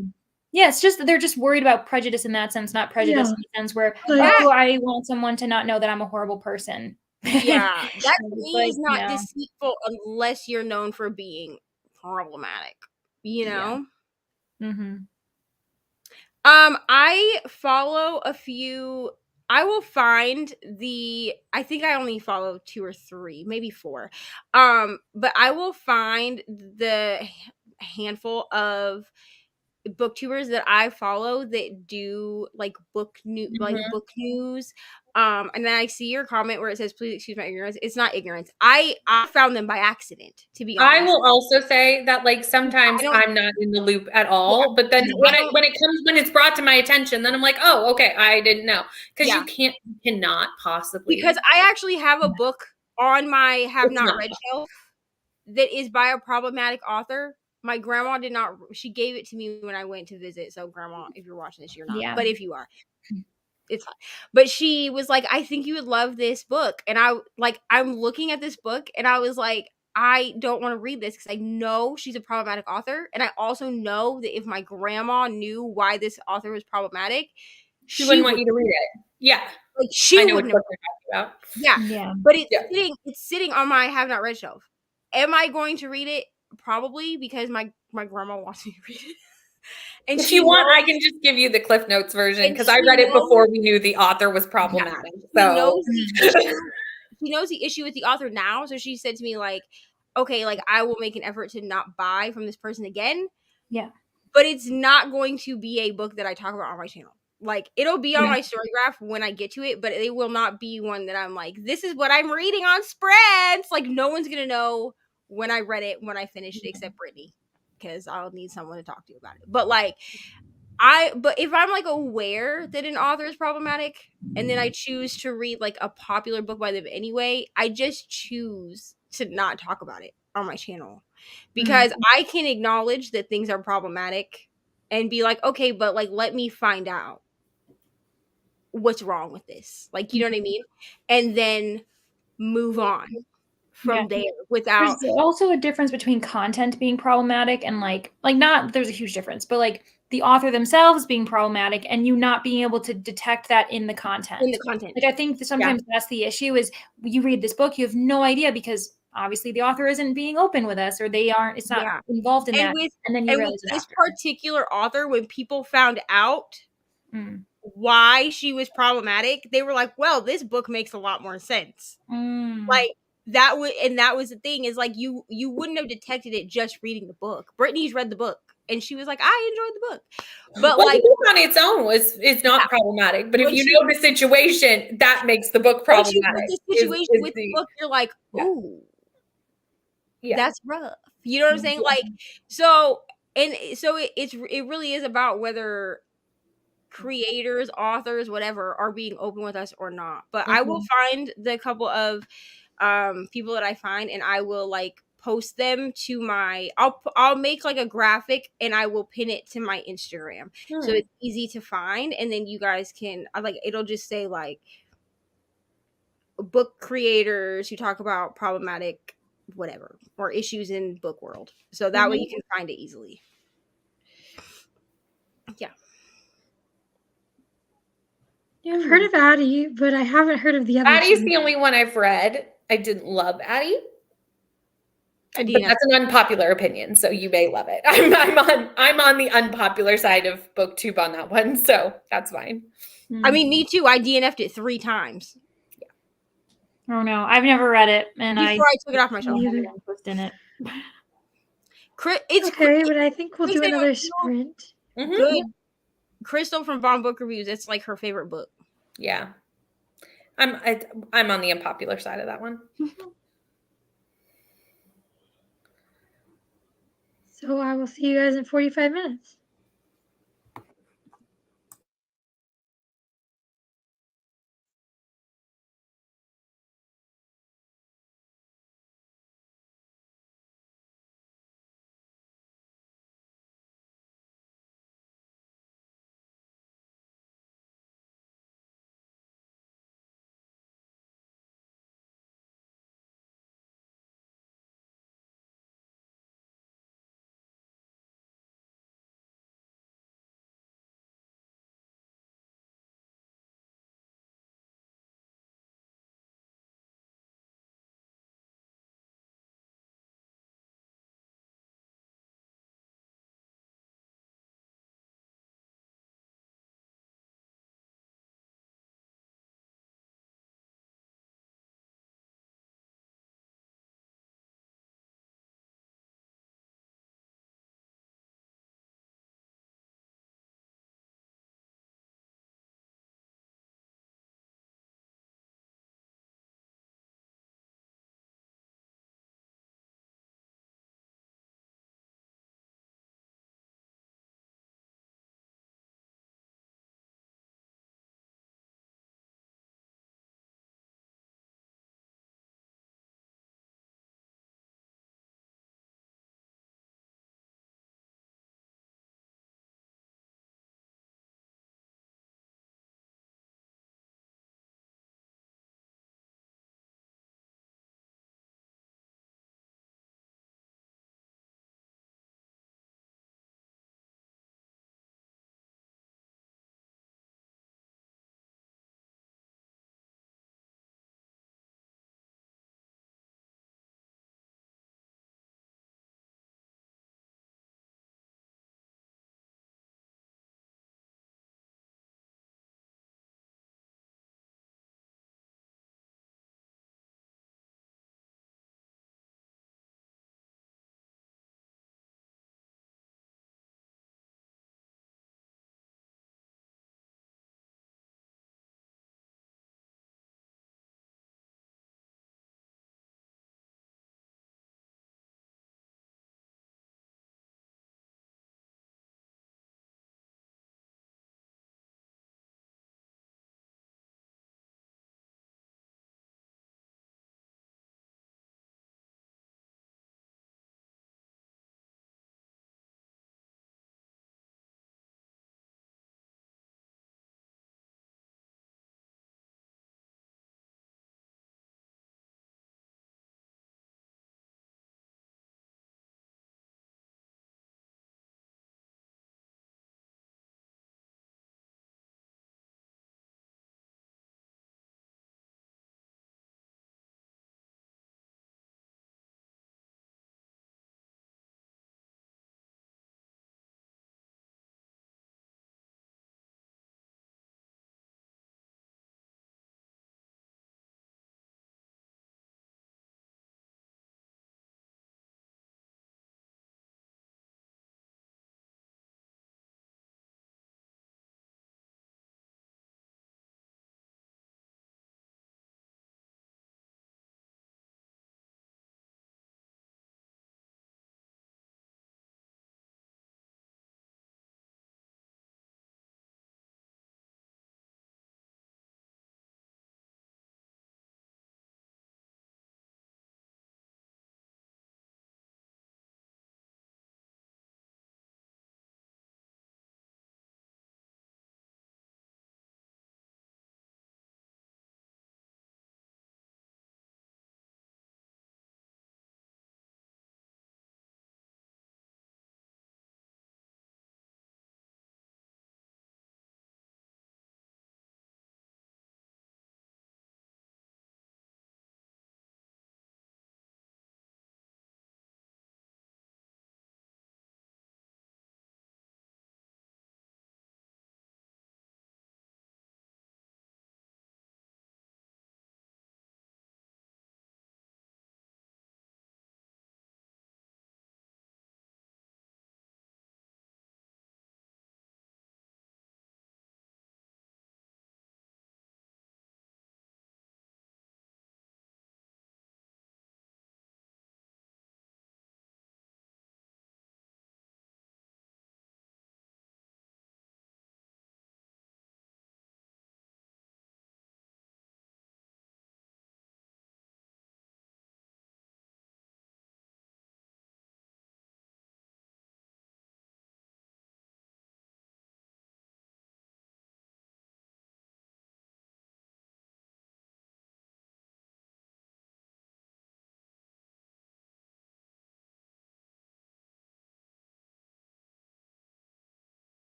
Yeah, it's just that they're just worried about prejudice in that sense, not prejudice Yeah. Oh, in the sense where, Like- oh, I want someone to not know that I'm a horrible person. Yeah, that to It's me like, is not no. deceitful unless you're known for being problematic. You know. Mm-hmm. I follow a few. I will find I think I only follow 2 or 3, maybe 4. But I will find the handful of booktubers that I follow that do like book news. And then I see your comment where it says, please excuse my ignorance. It's not ignorance. I found them by accident, to be honest. I will also say that like sometimes I'm not in the loop at all, but then when it's brought to my attention, then I'm like, oh, okay, I didn't know. Because you cannot possibly. Because I actually have a book on my have not read shelf that is by a problematic author. My grandma did not, she gave it to me when I went to visit. So grandma, if you're watching this, you're not, but if you are, it's fine. But she was like, I think you would love this book. And I'm looking at this book and I was like, I don't want to read this because I know she's a problematic author. And I also know that if my grandma knew why this author was problematic, she wouldn't want you to read it. Yeah. Like she I know wouldn't what you're talking about. Yeah. But it's sitting on my have not read shelf. Am I going to read it? Probably, because my grandma wants me to read it. And if you want, I can just give you the Cliff Notes version because I read it before we knew the author was problematic. So she knows the issue with the author now. So she said to me, like, okay, like I will make an effort to not buy from this person again. Yeah. But it's not going to be a book that I talk about on my channel. Like it'll be on my story graph when I get to it, but it will not be one that I'm like, this is what I'm reading on Spreads. Like no one's gonna know when I read it, when I finished it, except Brittany, because I'll need someone to talk to about it. But like but if I'm like aware that an author is problematic and then I choose to read like a popular book by them anyway, I just choose to not talk about it on my channel because I can acknowledge that things are problematic and be like, okay, but like let me find out what's wrong with this. Like, you know what I mean? And then move on from there without. There's also a difference between content being problematic and like not there's a huge difference, but like the author themselves being problematic and you not being able to detect that in the content. Like I think sometimes that's the issue is you read this book, you have no idea because obviously the author isn't being open with us or it's not involved in that. And then you realize with this particular author, when people found out why she was problematic, they were like, well, this book makes a lot more sense. Like that was the thing is like you wouldn't have detected it just reading the book. Brittany's read the book and she was like, I enjoyed the book. But like the book on its own is not problematic. But if you know the situation, that makes the book problematic. The situation with the book, you're like, ooh, that's rough. You know what I'm saying? Like, so it really is about whether creators, authors, whatever, are being open with us or not. But I will find the couple of people that I find and I will like post them to my I'll make like a graphic and I will pin it to my Instagram. So it's easy to find, and then you guys can like it'll just say like book creators who talk about problematic whatever or issues in book world. So that way you can find it easily. Yeah. I've heard of Addie, but I haven't heard of the other Addie's two. the only one I've read. I didn't love Addie. I But didn't that's an unpopular opinion, so you may love it. I'm on the unpopular side of BookTube on that one, so that's fine. I mean, me too. I DNF'd it 3 times. Oh no, I've never read it, and Before I took it off my shelf. don't have any interest in it. It's Okay, but I think we'll do Kristen, another sprint. good. Crystal from Bomb Book Reviews. It's like her favorite book. Yeah, I'm on the unpopular side of that one. So I will see you guys in 45 minutes.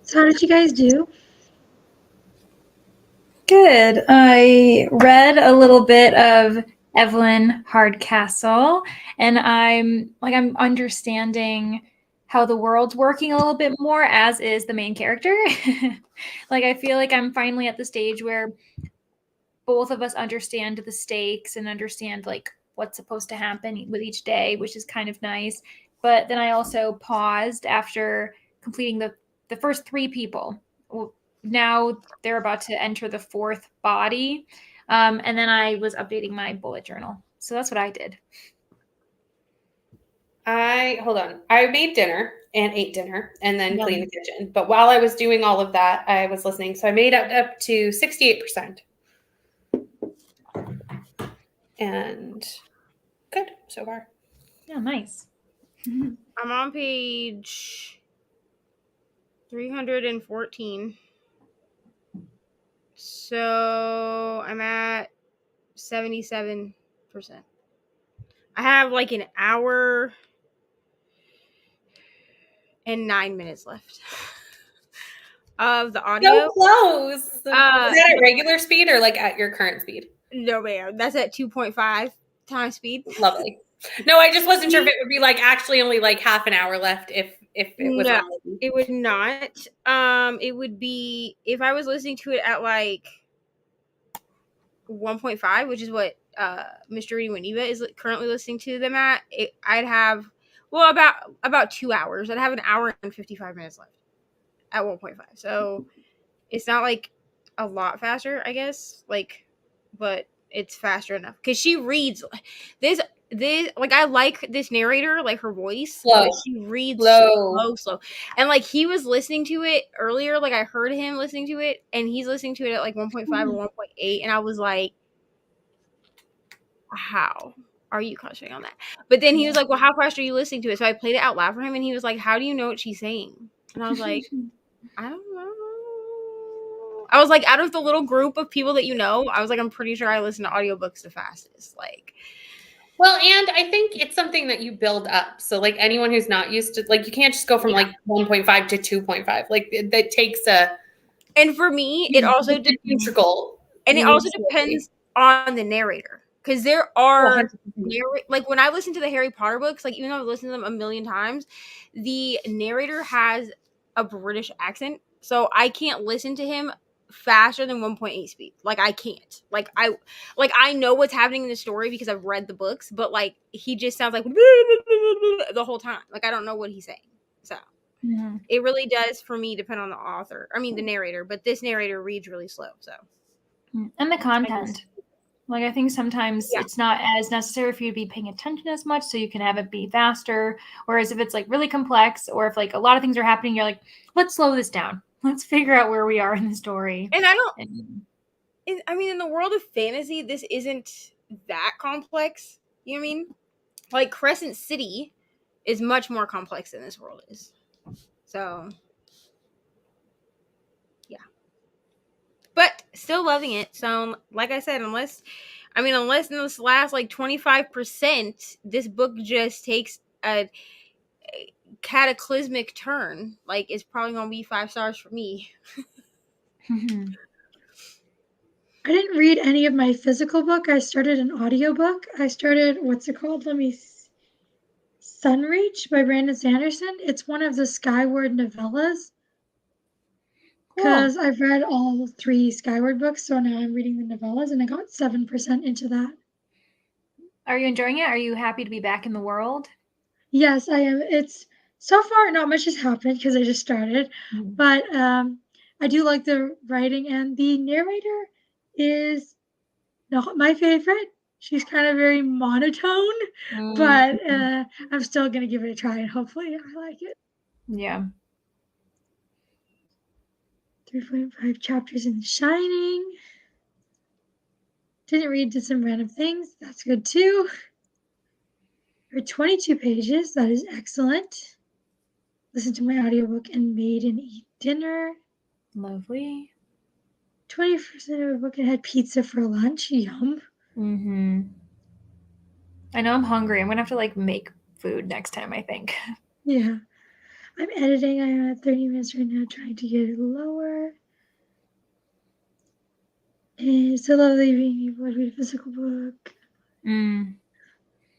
So how did you guys do? Good. I read a little bit of Evelyn Hardcastle, and I'm understanding how the world's working a little bit more, as is the main character. Like, I feel like I'm finally at the stage where both of us understand the stakes and understand like what's supposed to happen with each day, which is kind of nice. But then I also paused after completing the first three people. Well, now they're about to enter the fourth body. And then I was updating my bullet journal. So that's what I did. Hold on. I made dinner and ate dinner and then Yum. cleaned the kitchen. But while I was doing all of that, I was listening. So I made up to 68%. And good so far. Yeah, nice. I'm on page 314. So I'm at 77%. I have like an hour and 9 minutes left of the audio. So close. Is that at regular speed or like at your current speed? No, ma'am. That's at 2.5 times speed. Lovely. No, I just wasn't sure if it would be like actually only like half an hour left if it was No, not. it would not. It would be if I was listening to it at like 1.5, which is what Mr. Reading with Neva is currently listening to them at. I'd have about 2 hours. I'd have an hour and 55 minutes left at 1.5. So it's not like a lot faster, I guess. Like, but it's faster enough because she reads this. Like, I like this narrator, like her voice. Slow. But she reads Slow. slow. And like he was listening to it earlier, like I heard him listening to it, and he's listening to it at like 1.5 or 1.8, and I was like, how are you concentrating on that? But then he was like, well, how fast are you listening to it? So I played it out loud for him, and he was like, how do you know what she's saying? And I was like, I don't know. I was like, out of the little group of people that you know, I was like, I'm pretty sure I listen to audiobooks the fastest. Like, Well, and I think it's something that you build up. So like anyone who's not used to, like, you can't just go from like 1.5 to 2.5. Like that takes a. and for me, it also integral. and it also depends on the narrator. Because there are like when I listen to the Harry Potter books, like even though I've listened to them a million times, the narrator has a British accent, so I can't listen to him faster than 1.8 speed. Like I can't. Like I know what's happening in the story because I've read the books, but like he just sounds like the whole time. Like I don't know what he's saying. So it really does for me depend on the author. I mean the narrator, but this narrator reads really slow. So and the content. Like, I think sometimes it's not as necessary for you to be paying attention as much, so you can have it be faster. Whereas if it's like really complex, or if like a lot of things are happening, you're like, let's slow this down. Let's figure out where we are in the story. And I mean, in the world of fantasy, this isn't that complex. You know what I mean? Like Crescent City is much more complex than this world is. So but still loving it. So, like I said, unless in this last like 25%, this book just takes a cataclysmic turn. Like, it's probably gonna be 5 stars for me. I didn't read any of my physical book. I started an audiobook. I started, what's it called? Sunreach by Brandon Sanderson. It's one of the Skyward novellas. Because I've read all 3 Skyward books, so now I'm reading the novellas, and I got 7% into that. Are you enjoying it? Are you happy to be back in the world? Yes, I am. It's so far not much has happened because I just started, but I do like the writing, and the narrator is not my favorite. She's kind of very monotone, but I'm still gonna give it a try, and hopefully I like it. Yeah. 3.5 chapters in The Shining. Didn't read Just Some Random Things. That's good too. For 22 pages. That is excellent. Listen to my audiobook and made and eat dinner. Lovely. 20% of a book and had pizza for lunch. Yum. Mm-hmm. I know I'm hungry. I'm gonna have to like make food next time, I think. Yeah. I'm editing. I'm at 30 minutes right now, trying to get it lower. And it's so lovely being able to read a physical book.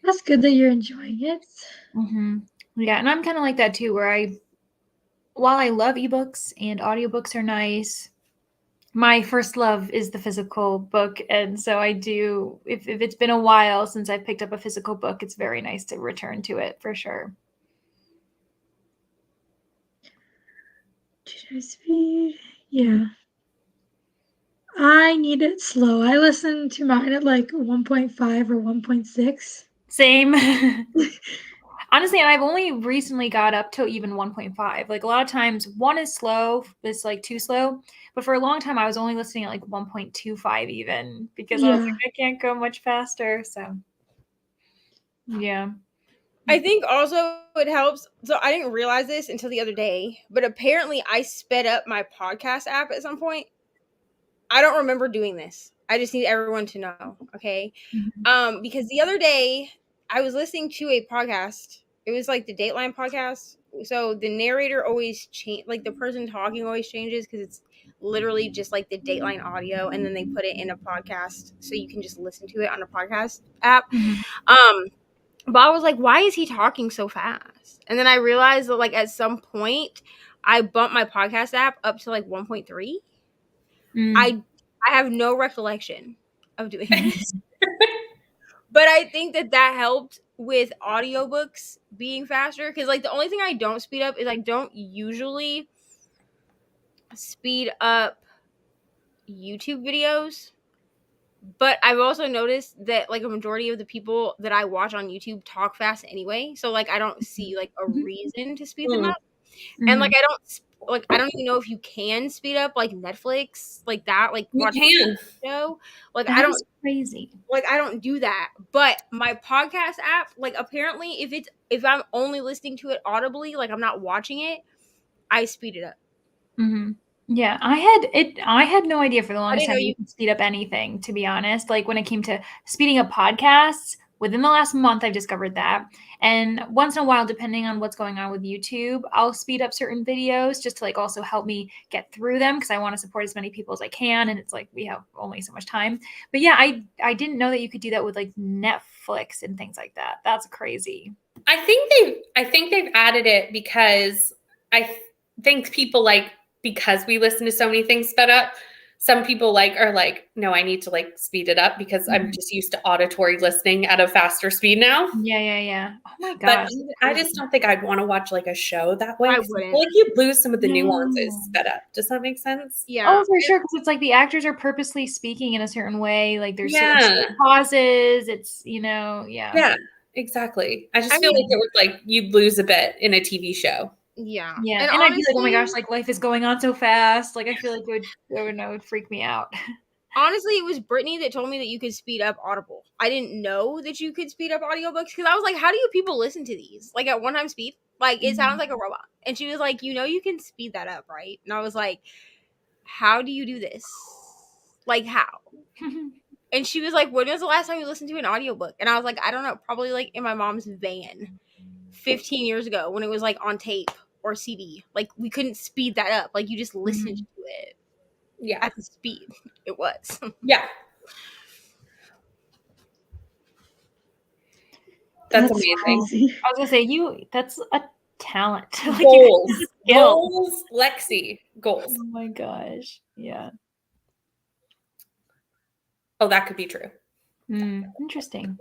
That's good that you're enjoying it. Mm-hmm. Yeah, and I'm kind of like that too, where while I love ebooks and audiobooks are nice, my first love is the physical book. And so I do, if it's been a while since I've picked up a physical book, it's very nice to return to it for sure. Should I speed? Yeah. I need it slow. I listen to mine at like 1.5 or 1.6. Same. Honestly, and I've only recently got up to even 1.5. Like a lot of times, one is slow, it's like too slow. But for a long time, I was only listening at like 1.25 even because I was like, I can't go much faster. So, yeah. I think also it helps. So I didn't realize this until the other day, but apparently I sped up my podcast app at some point. I don't remember doing this. I just need everyone to know, okay? Because the other day I was listening to a podcast. It was like the Dateline podcast. So the narrator always like the person talking always changes because it's literally just like the Dateline audio, and then they put it in a podcast so you can just listen to it on a podcast app. But I was like, why is he talking so fast? And then I realized that like at some point I bumped my podcast app up to like 1.3. I have no recollection of doing this. But I think that helped with audiobooks being faster, because like the only thing I don't speed up is I don't usually speed up YouTube videos. But I've also noticed that like a majority of the people that I watch on YouTube talk fast anyway. So like I don't see like a reason to speed them up. And like I don't even know if you can speed up like Netflix like that. Like You watch can. show. Like That I don't is crazy. like I don't do that. But my podcast app, like apparently if I'm only listening to it audibly, like I'm not watching it, I speed it up. Yeah, I had no idea for the longest time you could speed up anything, to be honest. Like when it came to speeding up podcasts, within the last month I've discovered that. And once in a while, depending on what's going on with YouTube, I'll speed up certain videos just to like also help me get through them because I want to support as many people as I can. And it's like we have only so much time. But yeah, I didn't know that you could do that with like Netflix and things like that. That's crazy. I think they've added it because I think people like, because we listen to so many things sped up, some people are like, no, I need to like speed it up because I'm just used to auditory listening at a faster speed now. Yeah. Oh my gosh. But I just don't think I'd want to watch like a show that way. I 'cause wouldn't. like you lose some of the nuances sped up. Does that make sense? Yeah. Oh, for sure, because it's like the actors are purposely speaking in a certain way. Like there's certain Yeah. pauses. It's yeah. Yeah, exactly. I just feel like it would like you'd lose a bit in a TV show. Yeah. Yeah. And And I'd be like, oh my honestly- gosh, like life is going on so fast. Like I feel like it would freak me out. Honestly, it was Brittany that told me that you could speed up Audible. I didn't know that you could speed up audiobooks because I was like, how do you people listen to these? Like at one time speed? Like it sounds like a robot. And she was like, you can speed that up, right? And I was like, how do you do this? Like how? And she was like, when was the last time you listened to an audiobook? And I was like, I don't know, probably like in my mom's van 15 years ago when it was like on tape or CD. Like we couldn't speed that up. Like you just listened to it. Yeah. At the speed it was. Yeah. That's amazing. Crazy. I was gonna say that's a talent. Like, Goals. skill. Goals, Lexi. Goals. Oh my gosh. Yeah. Oh, that could be true. Interesting.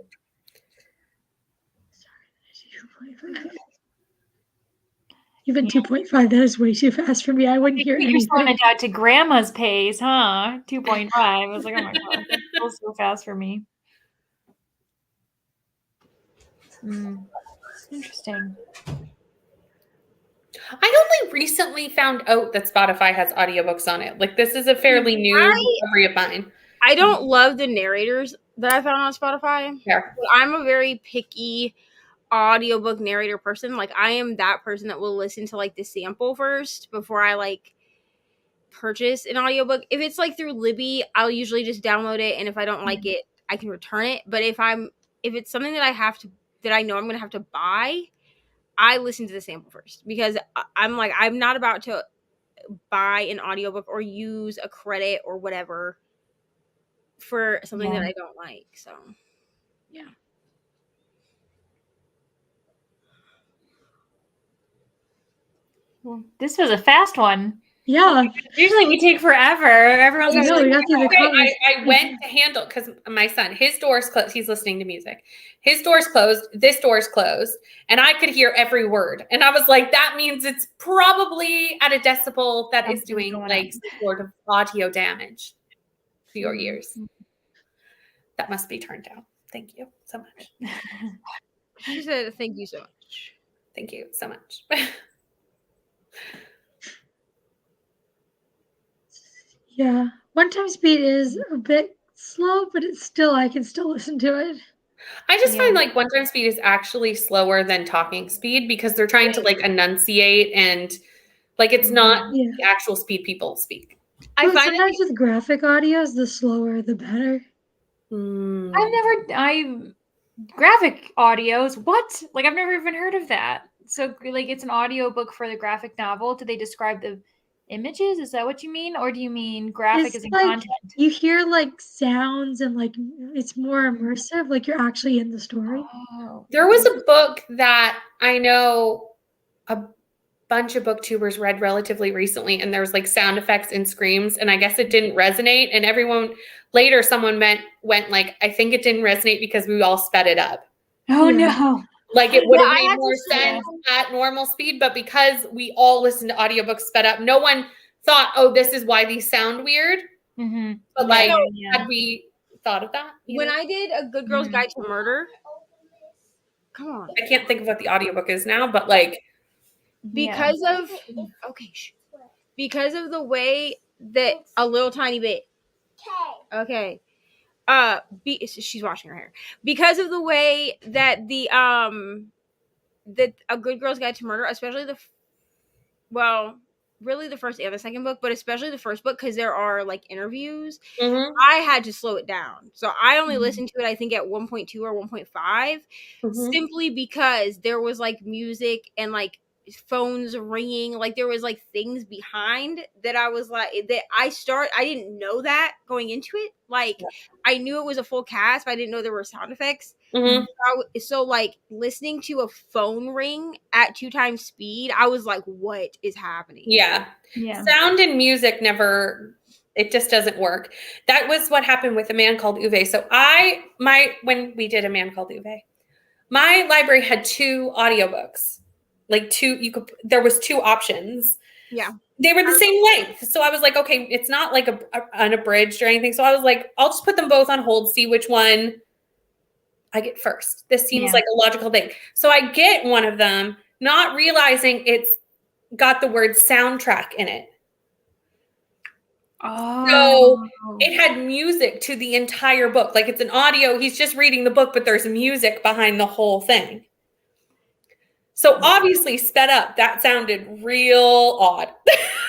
Even 2.5, that is way too fast for me. I wouldn't hear You're slowing anything. it down to grandma's pace, huh? 2.5. I was like, oh my god, that feels so fast for me. Interesting. I only recently found out that Spotify has audiobooks on it. Like this is a fairly new discovery of mine. I don't love the narrators that I found on Spotify. Yeah. I'm a very picky audiobook narrator person. Like I am that person that will listen to like the sample first before I like purchase an audiobook. If it's like through Libby, I'll usually just download it, and if I don't like it, I can return it. But if it's something that I know I'm going to have to buy, I listen to the sample first, because I'm like, I'm not about to buy an audiobook or use a credit or whatever for something that I don't like. So, yeah. Well, this was a fast one. Yeah. Usually we take forever. Everyone's I know, like, we got through the Okay, comments. I went to handle, because my son, his door's closed. He's listening to music. His door's closed. This door's closed. And I could hear every word. And I was like, that means it's probably at a decibel that is Something's doing going like on. some sort of audio damage to your ears. That must be turned down. Thank you so much. She said, thank you so much. Thank you so much. Yeah. One time speed is a bit slow, but I can still listen to it. I just Yeah. find like one time speed is actually slower than talking speed, because they're trying to like enunciate, and like it's not Yeah. the actual speed people speak. I Well, find it sometimes with graphic audios, the slower the better. graphic audios. What? Like, I've never even heard of that. So, like, it's an audio book for the graphic novel. Do they describe the images? Is that what you mean? Or do you mean graphic It's as in like content? you hear like sounds and like it's more immersive, like you're actually in the story. Oh. There was a book that I know a bunch of booktubers read relatively recently, and there was like sound effects and screams, and I guess it didn't resonate. And someone went like, I think it didn't resonate because we all sped it up. Oh, Yeah. no. Like it would have I made had to more say- sense at normal speed, but because we all listened to audiobooks sped up, no one thought, oh, this is why these sound weird. Mm-hmm. But like, had we thought of that? when I did A Good Girl's Mhm. Guide to Murder, come on, I can't think of what the audiobook is now, but like, because of because of the way that a little tiny bit. Okay. She's washing her hair. Because of the way that that A Good Girl's Guide to Murder, especially really the first and the second book, but especially the first book, because there are like interviews. I had to slow it down, so I only listened to it, I think, at 1.2 or 1.5, simply because there was like music and like phones ringing, like there was like things behind that I was like I didn't know that going into it. Like I knew it was a full cast, but I didn't know there were sound effects. So like listening to a phone ring at 2 times speed, I was like, what is happening? Yeah. Sound and music it just doesn't work. That was what happened with A Man Called Uwe. So when we did A Man Called Uwe, my library had 2 audiobooks. Like there was 2 options. Yeah. They were the same length. So I was like, okay, it's not like unabridged or anything. So I was like, I'll just put them both on hold, see which one I get first. This seems like a logical thing. So I get one of them, not realizing it's got the word soundtrack in it. Oh. So it had music to the entire book. Like it's an audio. He's just reading the book, but there's music behind the whole thing. So obviously sped up. That sounded real odd.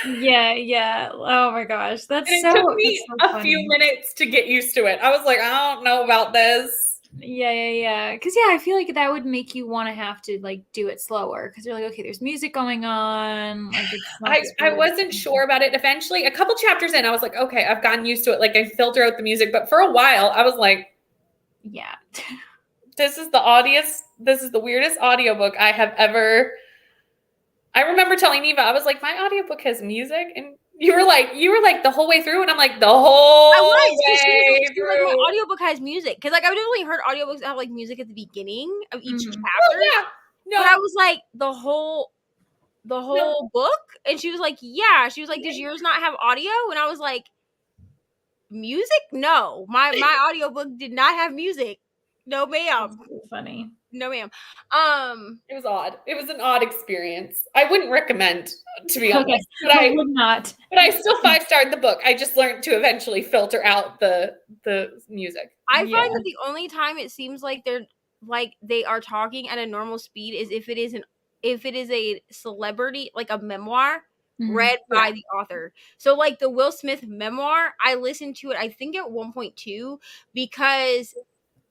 Yeah. Oh my gosh. That's And so it took me that's so a few funny. minutes to get used to it. I was like, I don't know about this. Yeah. Because I feel like that would make you want to have to like do it slower, because you're like, okay, there's music going on. Like it's not I wasn't sure about it. Eventually, a couple chapters in, I was like, okay, I've gotten used to it. Like I filter out the music, but for a while, I was like, yeah. this is the weirdest audiobook I have ever. I remember telling Eva, I was like, my audiobook has music, and you were like the whole way through, and I'm like the whole I was. way She was like, my through. audiobook has music, because like I've definitely heard audiobooks that have like music at the beginning of each chapter. Oh, yeah. No. But I was like, the whole book, and she was like, yeah. She was like, does yours not have audio? And I was like, music? No, my audiobook did not have music. No, ma'am. That's so funny. No, ma'am. It was odd. It was an odd experience. I wouldn't recommend, to be honest. Okay. But I would not. But I still 5-starred the book. I just learned to eventually filter out the music. I find that the only time it seems like they are talking at a normal speed is if it is a celebrity, like a memoir, read by the author. So like the Will Smith memoir, I listened to it I think at 1.2 because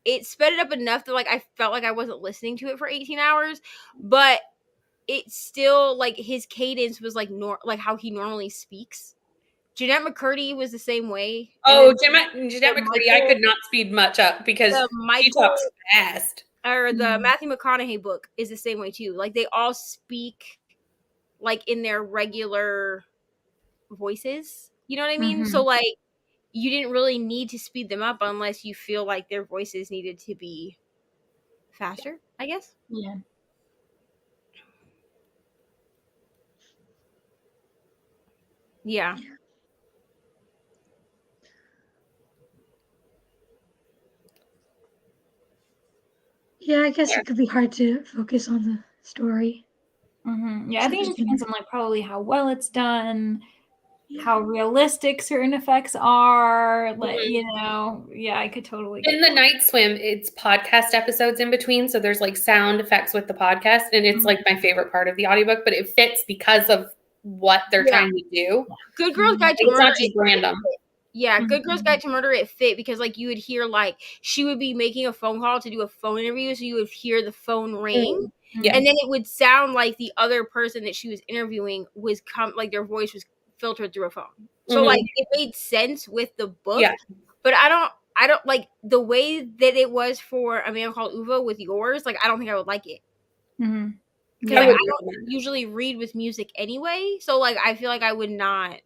it sped it up enough that like I felt like I wasn't listening to it for 18 hours, but it still like his cadence was like like how he normally speaks. Jeanette McCurdy was the same way. Oh, Jeanette McCurdy, I could not speed much up because she talks fast. Or the Matthew McConaughey book is the same way too. Like they all speak like in their regular voices. You know what I mean? So like you didn't really need to speed them up unless you feel like their voices needed to be faster, I guess. Yeah. Yeah. Yeah, I guess it could be hard to focus on the story. Yeah, I think it just depends on like probably how well it's done, how realistic certain effects are. Like, you know, yeah, I could totally. In the Night Swim, it's podcast episodes in between, so there's like sound effects with the podcast, and it's like my favorite part of the audiobook, but it fits because of what they're trying to do. Good Girls Guide to It's Murder. not just random. Yeah, Good Girls Guide to Murder, it fit because like you would hear like she would be making a phone call to do a phone interview, so you would hear the phone ring, and then it would sound like the other person that she was interviewing was like their voice was filtered through a phone. So like it made sense with the book, but I don't like the way that it was for A Man Called Ove with yours. Like I don't think I would like it. Because I don't usually read with music anyway, so like I feel like I would not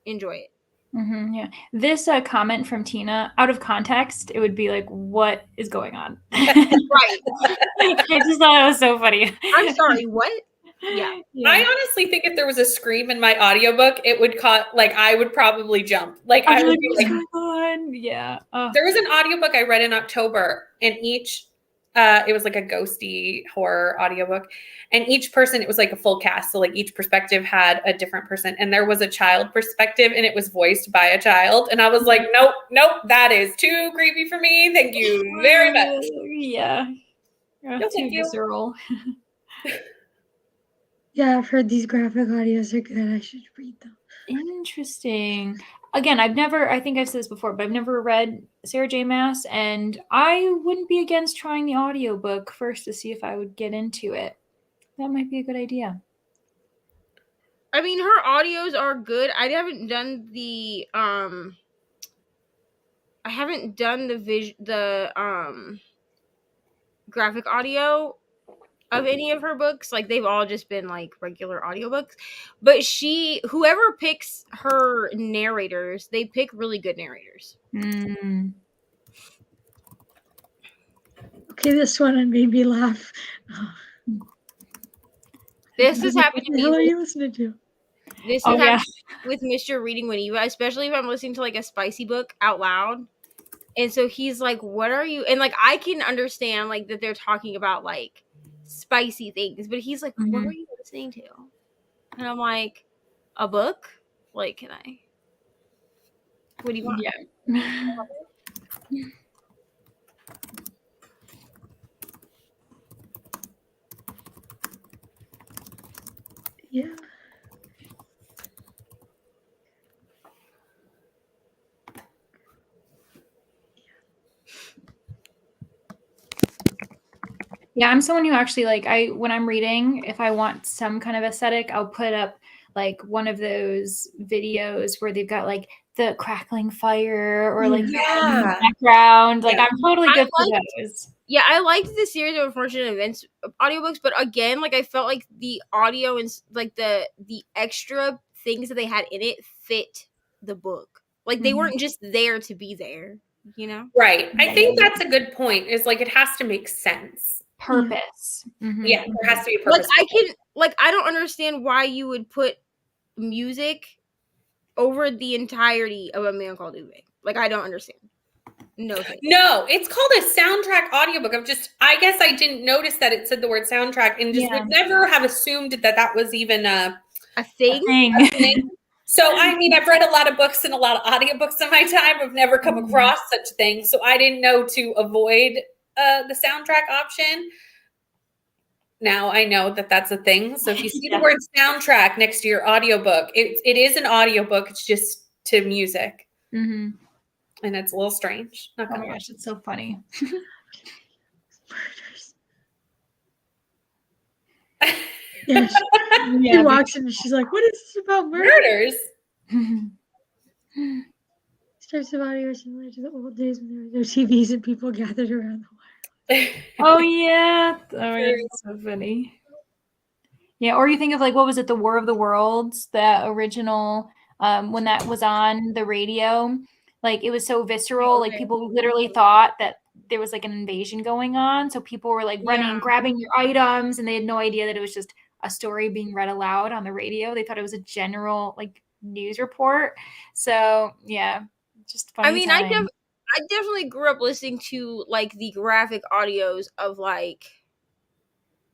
enjoy it. Yeah, this comment from Tina, out of context, it would be like, "What is going on?" Right. I just thought it was so funny. I'm sorry. What? Yeah. I honestly think if there was a scream in my audiobook, it would like I would probably jump. Like I would be like, yeah. There was an audiobook I read in October, and each it was like a ghosty horror audiobook, and each person, it was like a full cast, so like each perspective had a different person, and there was a child perspective and it was voiced by a child, and I was like, nope, that is too creepy for me, thank you very much. Too visceral. Yeah, I've heard these graphic audios are good. I should read them. Interesting. Again, I think I've said this before, but I've never read Sarah J. Maas, and I wouldn't be against trying the audiobook first to see if I would get into it. That might be a good idea. I mean, her audios are good. I haven't done the graphic audio of any of her books. Like they've all just been like regular audiobooks. But whoever picks her narrators, they pick really good narrators. Okay, this one made me laugh. This has happened to me. What are you listening to? This has happened with Mr. Reading with Eva, especially if I'm listening to like a spicy book out loud. And so he's like, what are you? And like, I can understand like that they're talking about like spicy things, but he's like, what are you listening to? And I'm like, a book? Like, can I? What do you want? Yeah. Yeah, I'm someone who actually like when I'm reading, if I want some kind of aesthetic, I'll put up like one of those videos where they've got like the crackling fire or like the background. Like I'm totally good for those. Yeah, I liked the series of Unfortunate Events audiobooks, but again, like I felt like the audio and like the extra things that they had in it fit the book. Like they weren't just there to be there, you know? Right. I think that's a good point. Is like it has to make sense. Purpose. Yeah, there has to be a purpose. I don't understand why you would put music over the entirety of A Man Called Ove. Like I don't understand. No, it's called a soundtrack audiobook. I guess I didn't notice that it said the word soundtrack, and just would never have assumed that was even a thing. So, I mean, I've read a lot of books and a lot of audiobooks in my time. I've never come across such a thing. So I didn't know to avoid the soundtrack option. now I know that that's a thing. So if you see Yeah. the word soundtrack next to your audiobook, it is an audiobook. It's just to music. Mm-hmm. And it's a little strange. Not Oh gonna my lie. gosh, it's so funny. Murders. Yeah, she Yeah. walks in and she's like, "What is this about murder?" Murders. Starts of audio similar to the old days when there were no TVs and people gathered around the wire. Oh yeah. Oh my gosh, it's so funny. Yeah, or you think of like what was it, the War of the Worlds, the original when that was on the radio, like it was so visceral, like people literally thought that there was like an invasion going on, so people were like running, Yeah. grabbing your items, and they had no idea that it was just a story being read aloud on the radio. They thought it was a general like news report. So yeah, just funny. I mean, time. I definitely grew up listening to like the graphic audios of like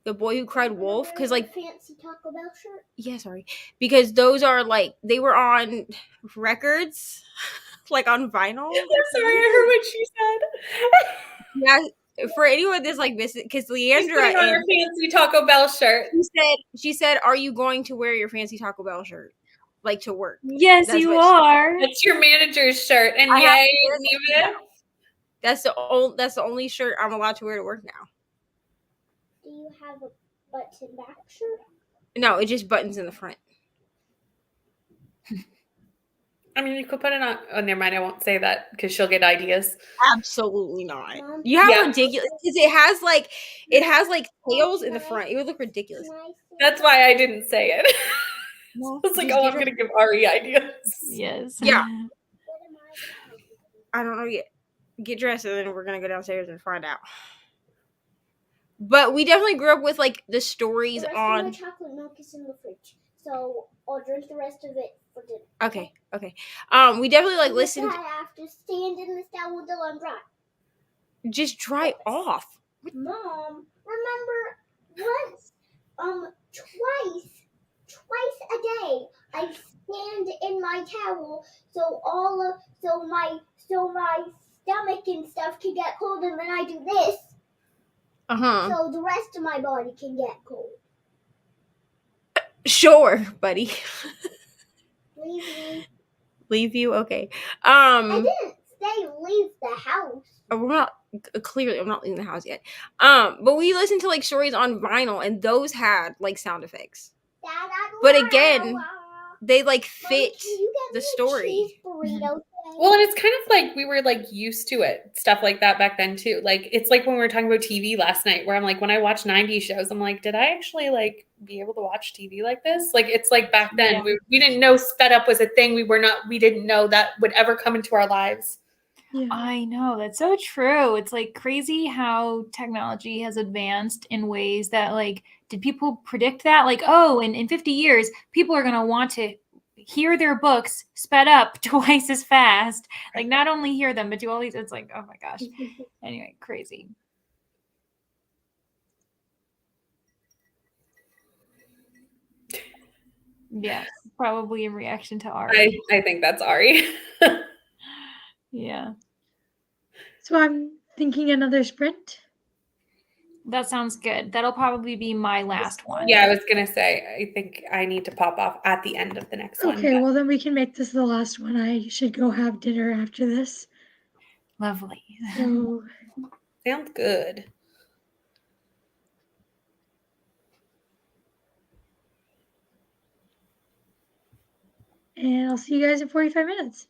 The Boy Who Cried Wolf, because like fancy Taco Bell shirt. yeah, sorry, because those are like they were on records, like on vinyl. I'm sorry, I heard what she said. Yeah, for anyone that's like missing, because She's Leandra putting on her fancy Taco Bell shirt. she said, "Are you going to wear your fancy Taco Bell shirt like to work?" Yes, That's you what she- are. That's your manager's shirt. And I have yay, to wear that Neva. now. That's the only shirt I'm allowed to wear to work now. Do you have a button back shirt? No, it just buttons in the front. I mean, you could put it on. Oh, never mind. I won't say that because she'll get ideas. Absolutely not. Mom? You have Yeah. ridiculous because it has like tails in the front. It would look ridiculous. Can I see That's why I didn't say it. No, I was like, just oh, get I'm her- going to give Ari ideas. Yes. Yeah. what am I gonna do? I don't know yet. Get dressed and then we're gonna go downstairs and find out. But we definitely grew up with like the stories The rest on. of my chocolate milk is in the fridge, so I'll drink the rest of it for dinner. Okay. We definitely like With listened. that, I have to stand in the towel until I'm dry. Just dry off. Mom, remember once, twice a day, I stand in my towel so my stomach and stuff can get cold, and then I do this so the rest of my body can get cold. Sure, buddy. Leave me. Leave you. Okay. I didn't say leave the house. We're not clearly. I'm not leaving the house yet. But we listened to like stories on vinyl, and those had like sound effects. Dad, But again, they like Mom, fit can you get the me a story. cheese burrito today? Well, and it's kind of like we were like used to it, stuff like that back then too. Like it's like when we were talking about TV last night, where I'm like, when I watch 90s shows, I'm like, did I actually like be able to watch TV like this? Like it's like back then Yeah. we didn't know sped up was a thing. We didn't know that would ever come into our lives. Yeah. I know, that's so true. It's like crazy how technology has advanced in ways that like, did people predict that? Like, oh, in 50 years, people are going to want to hear their books sped up twice as fast. Like not only hear them, but do all these. It's like, oh my gosh. Anyway, crazy. Yeah, probably in reaction to Ari. I think that's Ari. Yeah, So I'm thinking another sprint. that sounds good. That'll probably be my last one. Yeah, I was gonna say I think I need to pop off at the end of the next one. Okay, well then we can make this the last one. I should go have dinner after this. Lovely. So Sounds good. and I'll see you guys in 45 minutes.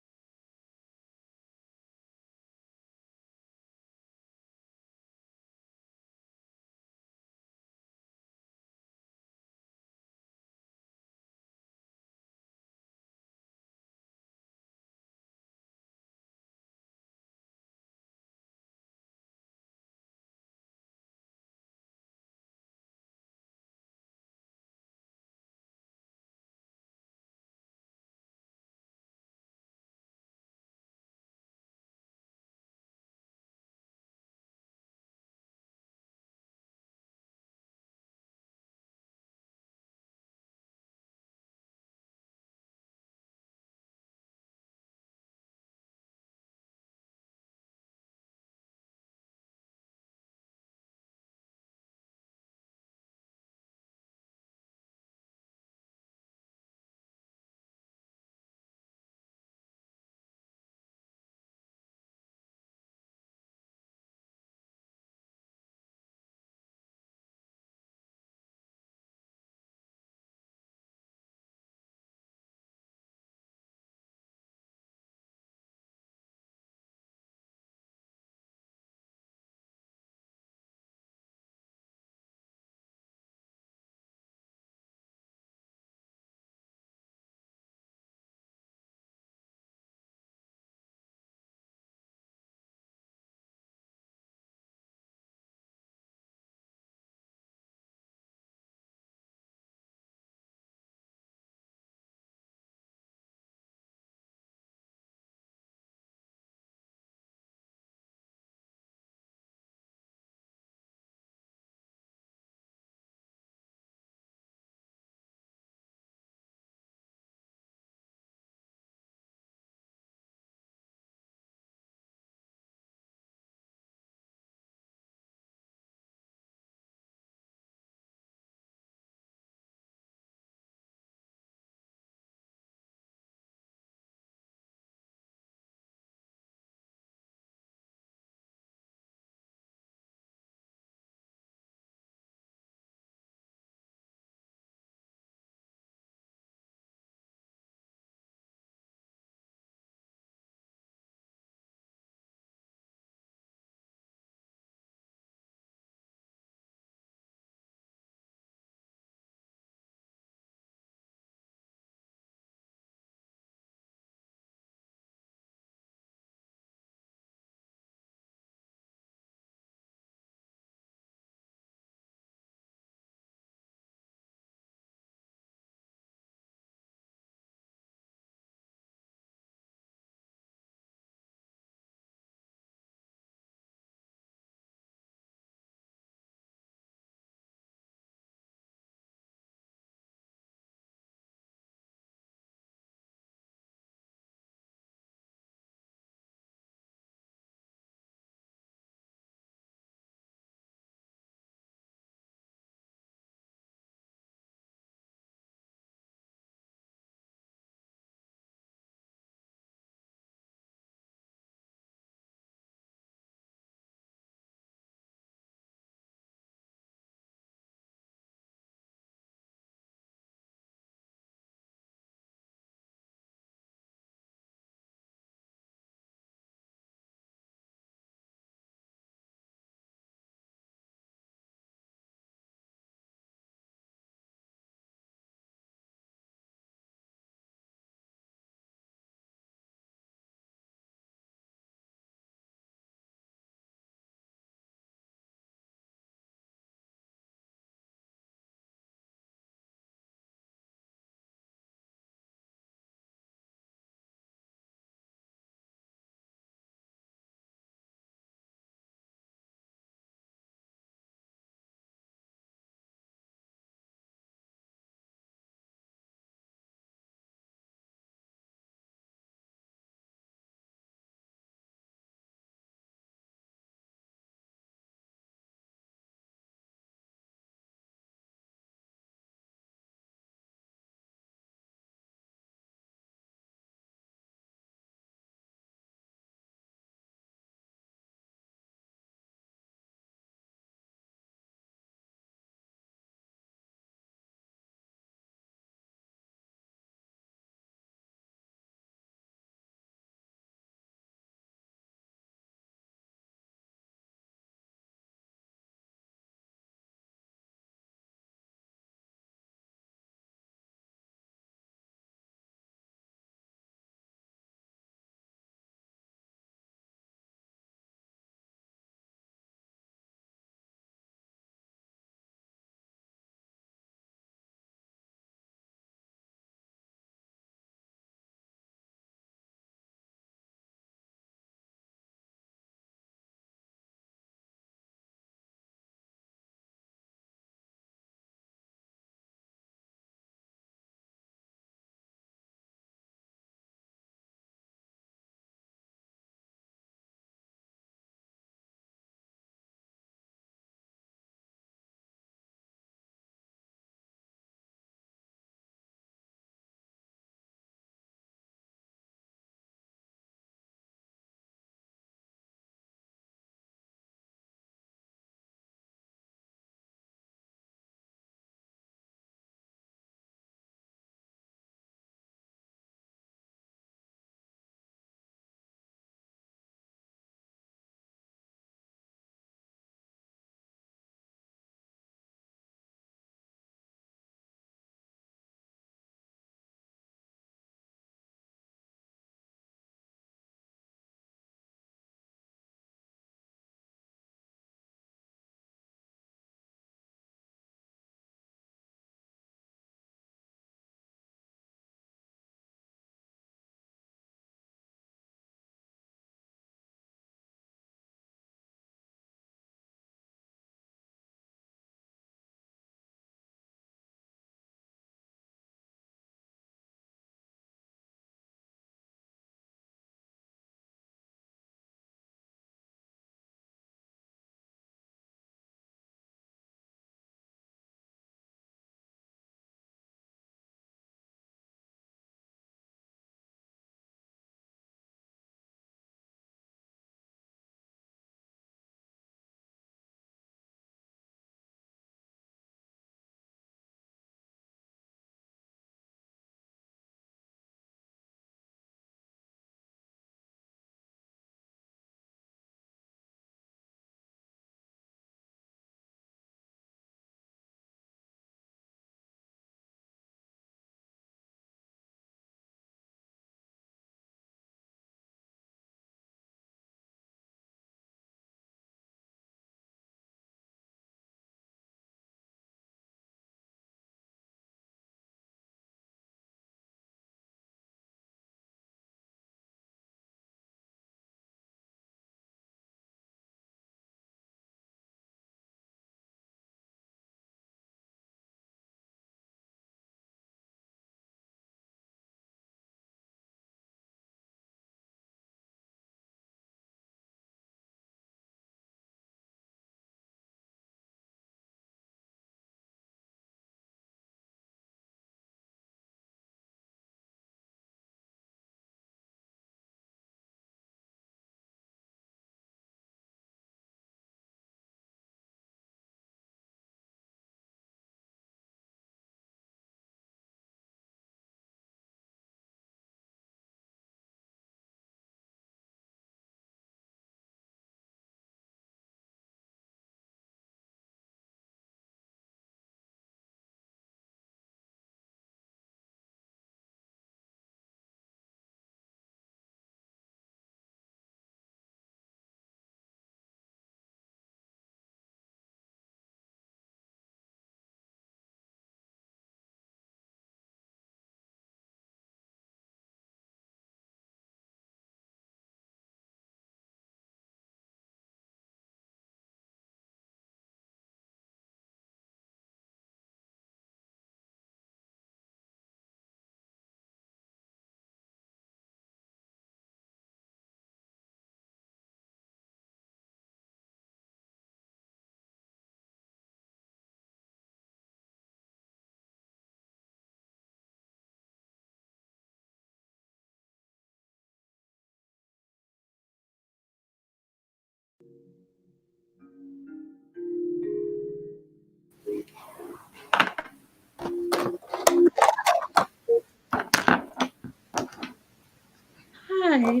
Hi.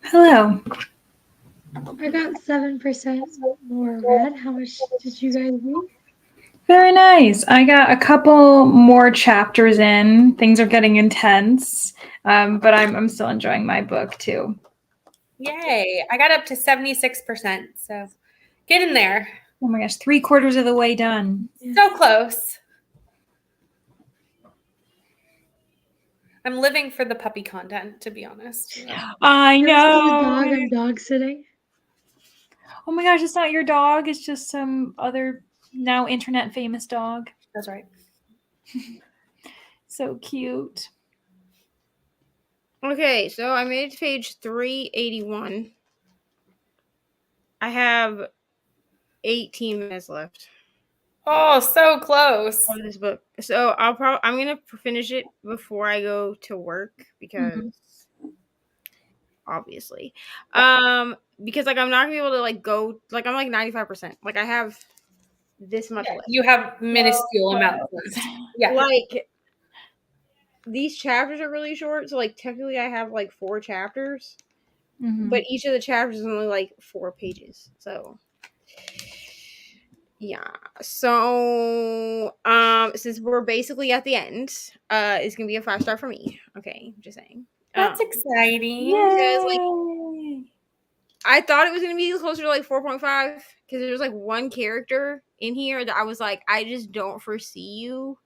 Hello. I got 7% more read. How much did you guys read? Very nice. I got a couple more chapters in. Things are getting intense, but I'm still enjoying my book too. Yay. I got up to 76%. So get in there. Oh my gosh, 3/4 of the way done. So close. I'm living for the puppy content, to be honest. I Ever see the dog know. I'm dog sitting? Oh my gosh, it's not your dog. It's just some other now internet famous dog. That's right. So cute. Okay, so I made it to page 381. I have 18 minutes left Oh, so close. on this book. So I'm gonna finish it before I go to work because obviously. Because like I'm not gonna be able to like go like I'm like 95%. Like I have this much left. You have minuscule amounts left. Yeah. Like these chapters are really short, so like technically I have like 4 chapters. But each of the chapters is only like 4 pages. So yeah. So since we're basically at the end, it's gonna be a 5-star for me. Okay, just saying. That's exciting. Because like I thought it was gonna be closer to like 4.5 because there's like one character in here that I was like, I just don't foresee you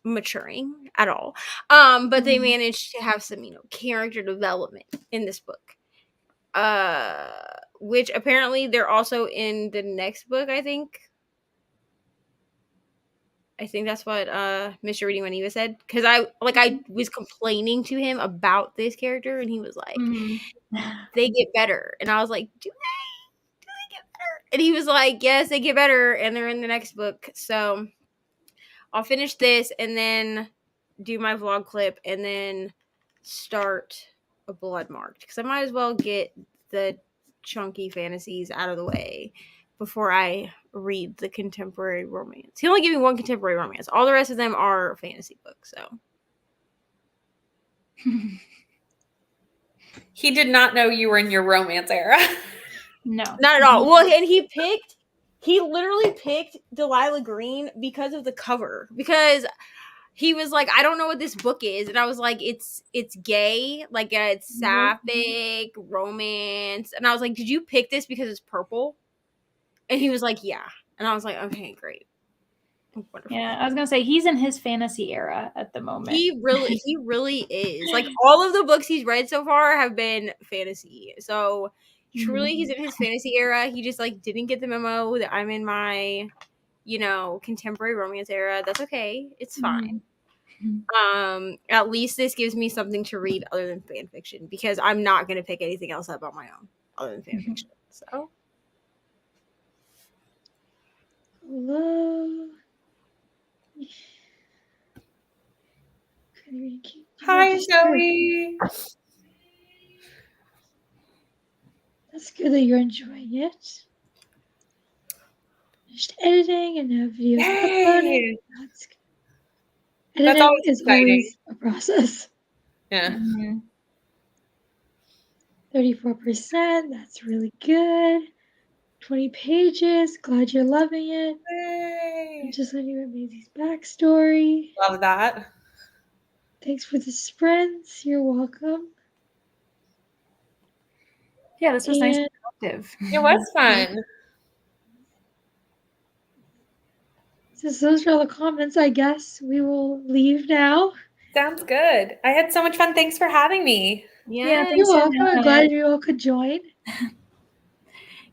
maturing at all. But they managed to have some, character development in this book. Which apparently they're also in the next book, I think. I think that's what Mr. Reading when Eva said. Because I was complaining to him about this character and he was like, they get better. And I was like, do they get better? And he was like, yes, they get better and they're in the next book. So I'll finish this and then do my vlog clip and then start a Blood Marked. Because I might as well get the chunky fantasies out of the way before I read the contemporary romance. He only gave me one contemporary romance. All the rest of them are fantasy books, so. He did not know you were in your romance era. No. Not at all. Well, and he literally picked Delilah Green because of the cover. Because he was like, I don't know what this book is. And I was like, it's gay. Like, it's sapphic, romance. And I was like, did you pick this because it's purple? And he was like, yeah. And I was like, okay, great. Wonderful. Yeah, I was gonna say he's in his fantasy era at the moment. He really is. Like all of the books he's read so far have been fantasy. So truly he's in his fantasy era. He just like didn't get the memo that I'm in my, contemporary romance era. That's okay. It's fine. At least this gives me something to read other than fan fiction because I'm not gonna pick anything else up on my own other than fan fiction. So Hello. Hi, Zoe. That's good that you're enjoying it. Just editing and have videos uploaded. That's good. Editing always is exciting. always a process. Yeah. 34%. That's really good. 20 pages. Glad you're loving it. Yay. I just learned you Maisie's backstory. Love that. Thanks for the sprints. You're welcome. Yeah, this was nice And and productive. It was fun. since those are all the comments, I guess we will leave now. Sounds good. I had so much fun. Thanks for having me. Yeah, You're thanks so welcome. I'm much. glad you all could join.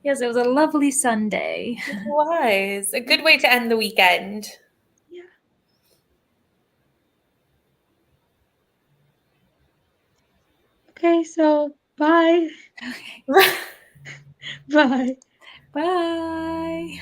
Yes, it was a lovely Sunday. It was a good way to end the weekend. Yeah. Okay, so bye. Okay. Bye. Bye.